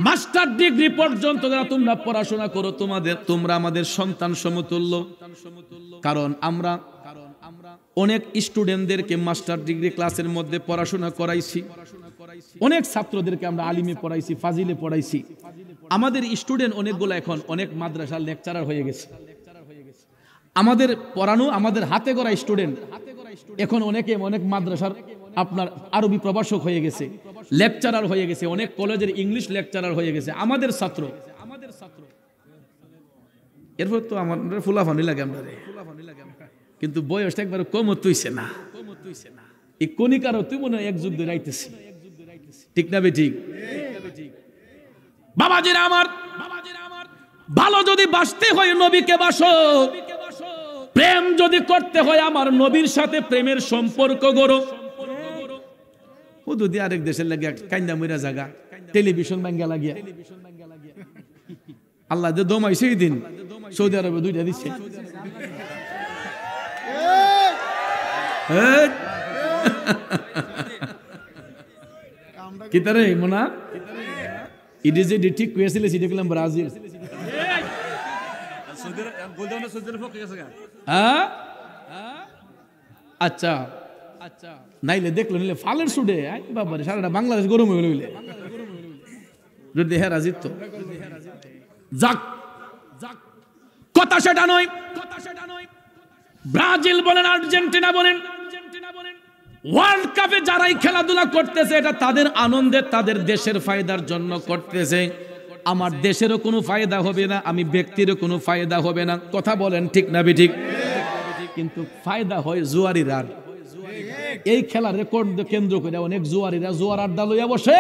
মাস্টার ডিগ্রি পর্যন্ত যারা তোমরা পড়াশোনা করো, তোমরা আমাদের সন্তান সমতুল্য। কারণ আমরা অনেক স্টুডেন্টদেরকে মাস্টার ডিগ্রি ক্লাসের মধ্যে পড়াশোনা করাইছি, অনেক ছাত্রদেরকে আমরা আলিমে পড়াইছি, ফাজিলে পড়াইছি। আমাদের স্টুডেন্ট অনেকগুলো এখন অনেক মাদ্রাসার লেকচারার হয়ে গেছে। আমাদের পড়ানো, আমাদের হাতে গড়া স্টুডেন্ট এখন অনেকে অনেক মাদ্রাসার আপনার আরবি প্রভাষক হয়ে গেছে, লেকচারার হয়ে গেছে, অনেক কলেজের ইংলিশ লেকচারার হয়ে গেছে আমাদের ছাত্র। এরপর তো আমাদের ফুলাফানি লাগে আমরা, কিন্তু বয়সটা একবার কম হইছে না। এই কণিকারও তুই মনে হয় 1 যুগ ধরে আইতেছি। ঠিক না বেঠিক? বাবাজিরা আমার, ভালো যদি বাসতে হয় নবীকে বাসো, প্রেম যদি করতে হয় আমার নবীর সাথে প্রেমের সম্পর্ক গড়ো। ও যদি আরেক দেশের লাগিয়া কান্দা মইরা জায়গা টেলিভিশন ভাঙ্গা লাগিয়া, আল্লাহ যে দমাই সেই দিন সৌদি আরবে 2টা দিচ্ছে। কি তারে মোনা ইডি যে ঠিক কইছিল সেটা কইলাম ব্রাজিল। আচ্ছা আচ্ছা, নাইলে দেখলো নিলে ফালের সুডে বাবারে সারাটা বাংলাদেশ গরম হয়ে গেলে যদি হেরা জিতত। যাক, কথা সেটা নয়। ব্রাজিল বলেন, আর্জেন্টিনা বলেন, ওয়ার্ল্ড কাপে যারাই খেলাধুলা করতেছে এটা তাদের আনন্দের, তাদের দেশের ফায়দার জন্য করতেছে। আমার দেশেরও কোনো ফায়দা হবে না, আমি ব্যক্তিরও কোনো ফায়দা হবে না। কথা বলেন ঠিক না বেঠিক? কিন্তু ফায়দা হয় জুয়ারিরার। এই খেলার রেকর্ড কেন্দ্র করে অনেক জুয়ারিরা জুয়ার আড্ডা লইয়া বসে,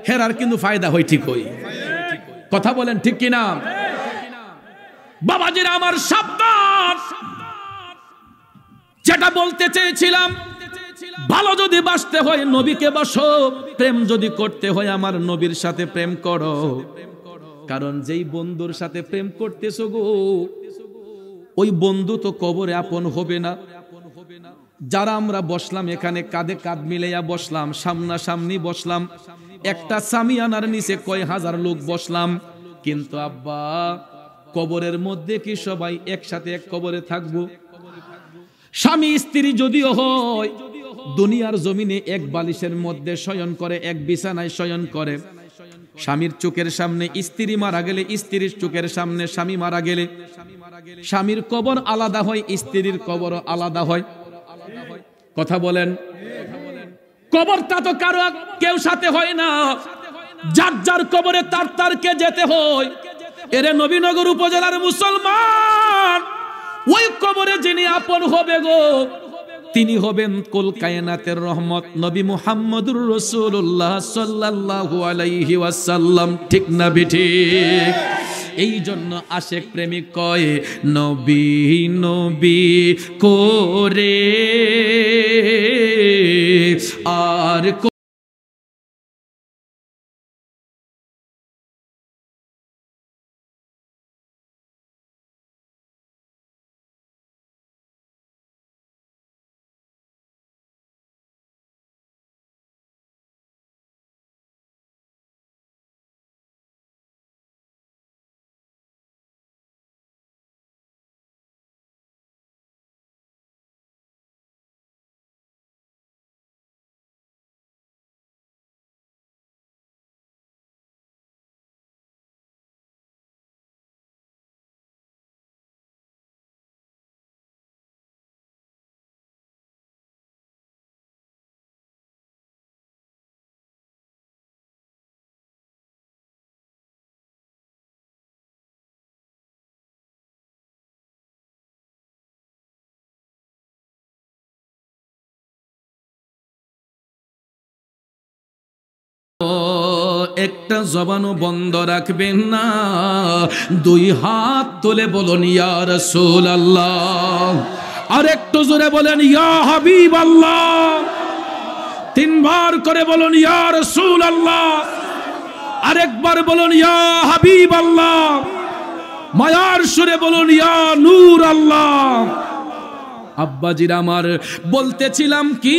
হেরার কিন্তু ফায়দা হয় ঠিক হই। কথা বলেন ঠিক কিনা? বাবাজিরা আমার সাবধান, যেটা বলতে চেয়েছিলাম, ভালো যদি বাসতে হয় নবীকে বাসো, প্রেম যদি করতে হয় আমার নবীর সাথে প্রেম করো। কারণ যেই বন্ধুর সাথে প্রেম করতেছো গো, ওই বন্ধু তো কবরে আপন হবে না। যারা আমরা বসলাম এখানে, কাঁধে কাঁধ মিলাইয়া বসলাম, সামনাসামনি বসলাম, একটা সামিয়ানার নিচে কয় হাজার লোক বসলাম, কিন্তু আব্বা কবরের মধ্যে কি সবাই একসাথে এক কবরে থাকবো? স্বামী স্ত্রী যদিও হয়, দুনিয়ার জমিনে এক বালিশের মধ্যে শয়ন করে, এক বিছানায় শয়ন করে। স্বামীর চোখের সামনে স্ত্রী মারা গেলে, স্ত্রীর চোখের সামনে স্বামী মারা গেলে স্বামীর কবর আলাদা হয়, স্ত্রীর কবর আলাদা হয়। কথা বলেন, কবরটা তো কারো কেউ সাথে হয় না, যার যার কবরে তার তারকে যেতে হয়। এরে নবীনগর উপজেলার মুসলমান, ওই কবরে যিনি আপন হবে গো, তিনি হবেন কুল কায়নাতের রহমত নবী মুহাম্মদুর রাসূলুল্লাহ সাল্লাল্লাহু আলাইহি ওয়াসাল্লাম। ঠিক না বেঠিক? এই জন্য আশেক প্রেমিক কয় নবী নবী করে আর একটা জবানও বন্ধ রাখবেন না, দুই হাত তুলে বলুন ইয়া রাসূলুল্লাহ, আর একটু জোরে বলেন ইয়া হাবিবাল্লাহ, তিনবার করে বলুন ইয়া রাসূলুল্লাহ, আরেকবার বলুন ইয়া হাবিবাল্লাহ, মায়ার সুরে বলুন ইয়া নূর আল্লাহ। আব্বাজির আমার বলতেছিলাম কি,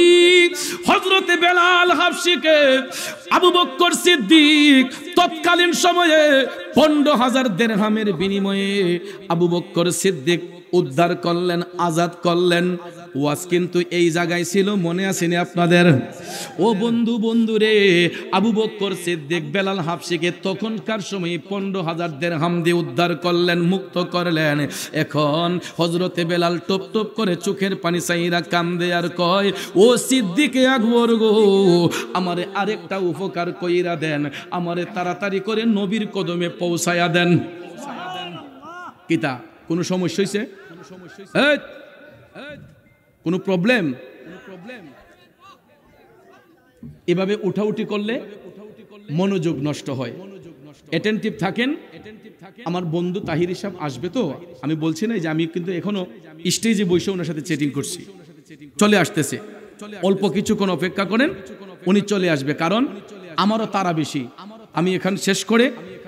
হযরতে বেলাল হাবশীকে আবু বকর সিদ্দিক তৎকালীন সময়ে 15,000 দিরহামের বিনিময়ে আবু বকর সিদ্দিক উদ্ধার করলেন, আজাদ করলেন। ওয়াজ কিন্তু এই জায়গায় ছিল, মনে আসেনি আপনাদের? ও বন্ধু বন্ধুরে, আবু বকর সিদ্দিক বেলাল হাবশীকে তখনকার সময় 15,000 দিরহাম দিয়ে উদ্ধার করলেন, মুক্ত করলেন। এখন হযরতে বেলাল টপ টপ করে চোখের পানি চাইরা কান্দে আর কয়, ও সিদ্দিকে আকবর গো, আমারে আরেকটা উপকার কইরা দেন, আমারে তাড়াতাড়ি করে নবীর কদমে পৌঁছায়া দেন। কিতা কোনো সমস্যা হইছে? কোনো প্রবলেম? এভাবে উঠাউঠি করলে মনোযোগ নষ্ট হয়। অ্যাটেনটিভ থাকেন। আমার বন্ধু তাহির সাহেব আসবে, তো আমি বলছি না যে আমি কিন্তু এখনো স্টেজে বসে ওনার সাথে চ্যাটিং করছি, চলে আসতেছে, অল্প কিছুক্ষণ অপেক্ষা করেন, উনি চলে আসবে। কারণ আমারও তারা বেশি, আমি এখানে শেষ করে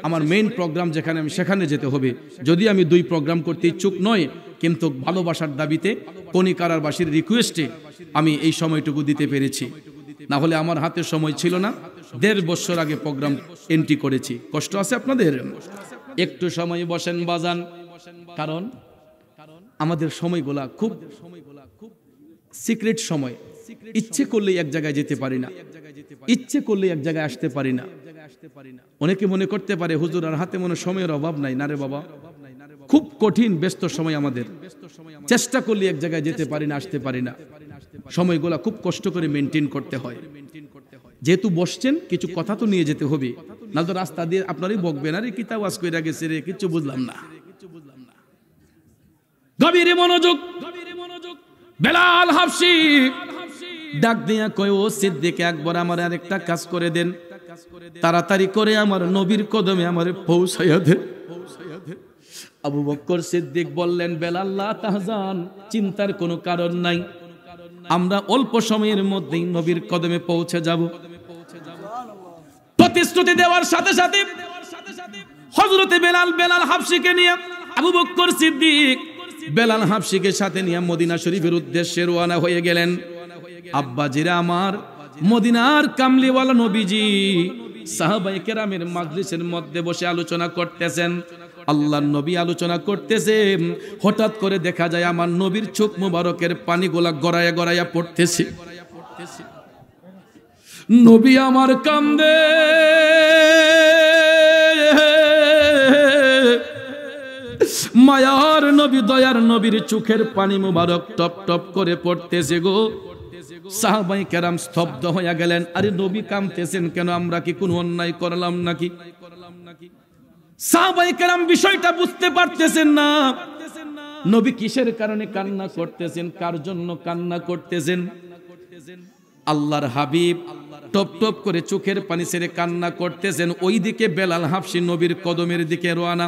আমার মেইন প্রোগ্রাম যেখানে আমি সেখানে যেতে হবে। যদি আমি 2 প্রোগ্রাম করতে ইচ্ছুক নয়, কিন্তু ভালোবাসার দাবিতে কনিকারারবাসীর রিকোয়েস্টে আমি এই সময়টুকু দিতে পেরেছি, না হলে আমার হাতে সময় ছিল না। 1.5 বছর আগে প্রোগ্রাম এন্ট্রি করেছি। কষ্ট আছে আপনাদের? একটু সময় বসেন বাজান, কারণ আমাদের সময়গুলা খুব সিক্রেট সময়। ইচ্ছে করলে এক জায়গায় যেতে পারি না, ইচ্ছে করলে এক জায়গায় আসতে পারি না। অনেকে মনে করতে পারে হুজুর আর হাতে মনে সময়ের অভাব নাই। না রে বাবা, খুব কঠিন ব্যস্ত সময় আমাদের, চেষ্টা করলে এক জায়গায় যেতে পারি না, আসতে পারি না। সময়গুলা খুব কষ্ট করে মেনটেন করতে হয়। যেহেতু বসছেন, কিছু কথা তো নিয়ে যেতে হবে, না তো রাস্তা দিয়ে আপনারই বকবেন, আরে কি তাওয়াজ কইরা গেছে রে, কিছু বুঝলাম না। গভীর মনোযোগ। বেলাল হাবশী ডাক দিয়া কয়, ও সিদ্দিক আকবর, আমার আরেকটা কাজ করে দেন, তাড়াতাড়ি করে আমার নবীর কদমে আমারে পৌঁছাইয়া দেন। আবু বকর সিদ্দিক বললেন, বেলাল লা তাহজান, চিন্তার কোনো কারণ নাই, আমরা অল্প সময়ের মধ্যেই নবীর কদমে পৌঁছে যাব। প্রতিশ্রুতি দেওয়ার সাথে সাথে হযরতে বেলাল হাবশিকে নিয়ে আবু বকর সিদ্দিক বেলাল হাবশিকে সাথে নিয়ে মদিনা শরীফের উদ্দেশ্যে রওনা হয়ে গেলেন। আব্বাজিরা আমার, মদিনার কামলিওয়ালা নবীজি সাহাবায়ে কেরামের মাজলিসের মধ্যে বসে আলোচনা করতেছেন। আল্লাহর নবী আলোচনা করতেছেন, হঠাৎ করে দেখা যায় আমার নবীর চোখ মুবারকের পানিগুলা গড়ায়া গড়ায়া পড়তেছে। নবী আমার কান্দে, মায়ার নবী, দয়ার নবীর চোখের পানি মুবারক টপ টপ করে পড়তেছে গো। সাহাবায়ে কেরাম স্তব্ধ হয়ে গেলেন। আরে নবী কাঁদতেছেন কেন? আমরা কি কোনো অন্যায় করলাম নাকি? সাহাবায়ে কেরাম বিষয়টা বুঝতে পারতেছেন না। নবী কিসের কারণে কান্না করতেছেন, কার জন্য কান্না করতেছেন? আল্লাহর হাবিব টপ টপ করে চোখের পানি ছেড়ে কান্না করতেছেন। ওইদিকে বেলাল হাবশী নবীর কদমের দিকে রওনা।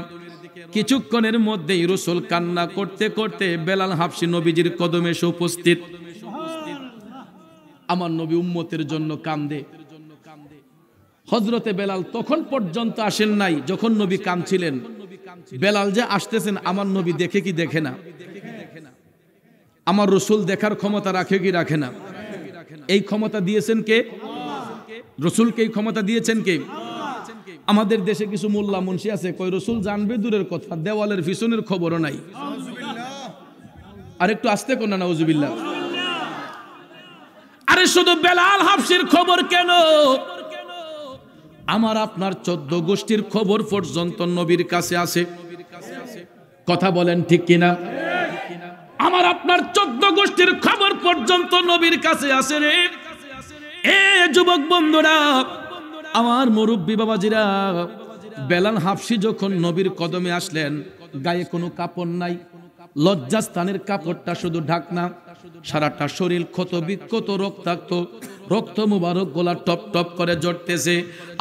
কিছুক্ষণের মধ্যেই রাসূল কান্না করতে করতে বেলাল হাবশী নবীজির কদমে এসে উপস্থিত। আমার নবী উম্মতের জন্য কান্দে। হযরতে বেলাল তখন পর্যন্ত আসেন নাই যখন নবী কাঁদছিলেন। বেলাল যে আসতেছেন আমার নবী দেখে কি দেখে না? আমার রাসূল দেখার ক্ষমতা রাখে কি রাখে না? এই ক্ষমতা দিয়েছেন কে? রাসূলকে এই ক্ষমতা দিয়েছেন কে? আমাদের দেশে কিছু মোল্লা মুন্সি আছে, কই রাসূল জানবে দূরের কথা, দেওয়ালের পিছনের খবরও নাই। আর একটু আস্তে কোন না, নাউজুবিল্লাহ। আরে শুধু বেলাল হাবশীর খবর কেন, আমার আপনার 14 গোষ্ঠীর খবর পর্যন্ত নবীর কাছে আছে। কথা বলেন ঠিক কিনা? আমার আপনার 14 গোষ্ঠীর খবর পর্যন্ত নবীর কাছে আছে রে। এ যুবক বন্ধুরা, আমার মুরব্বী বাবাজিরা, বেলাল হাবশী যখন নবীর কদমে আসলেন, গায়ে কোনো কাপড় নাই, লজ্জাস্থানের কাপড়টা শুধু ঢাকনা, সারাটা শরীর ক্ষত বিক্ষত, রক্তাক্ত, রক্ত মুবারক গোলা টপ টপ করে ঝরতেছে।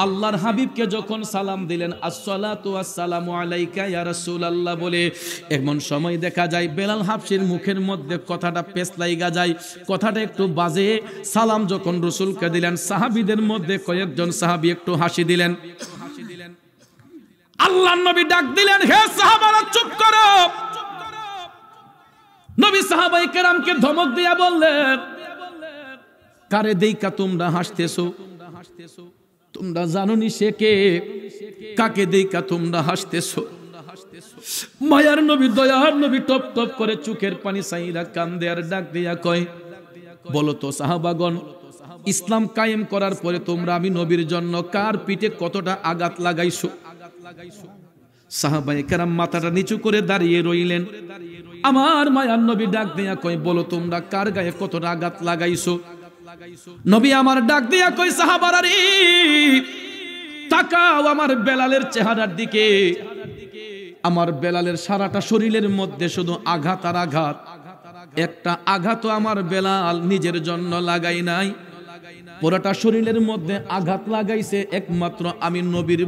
আল্লাহর হাবিবকে যখন সালাম দিলেন, আসসালাতু ওয়াসসালামু আলাইকা ইয়া রাসূলুল্লাহ বলে, এমন সময় দেখা যায় বেলাল হাবশীর মুখের মধ্যে কথাটা পেছ লাইগা যায়, কথাটা একটু বাজে। সালাম যখন রাসূলকে দিলেন, সাহাবীদের মধ্যে কয়েকজন সাহাবী একটু হাসি দিলেন। আল্লাহর নবী ডাক দিলেন, হে সাহাবারা চুপ করো। নবী সাহাবায়ে কেরামকে ধমক দিয়া বললেন, কারে দেইকা তোমরা হাসতেছো? তোমরা জানোনি সে কে? কাকে দেইকা তোমরা হাসতেছো? মায়ার নবী, দয়ার নবী টপ টপ করে চোখের পানি সাইরা কান্দে আর ডাক দিয়া কয়, বলো তো সাহাবাগণ, ইসলাম কায়েম করার পরে তোমরা আমি নবীর জন্য কার পিঠে কতটা আঘাত লাগাইছো? সাহাবায়ে কেরাম মাথাটা নিচু করে দাঁড়িয়ে রইলেন। আমার মায়ার নবী ডাক দিয়া কয়, বলো তোমরা কার গায়ে কতটা আঘাত লাগাইছো? নবী আমার ডাক দিয়া কয়, সাহাবারা রে, তাকাও আমার বেলালের চেহারার দিকে। আমার বেলালের সারাটা শরীরের মধ্যে শুধু আঘাত আর আঘাত। একটা আঘাতও আমার বেলাল নিজের জন্য লাগাই নাই, পুরোটা শরীরের মধ্যে আঘাত লাগাইছে একমাত্র আমি নবীর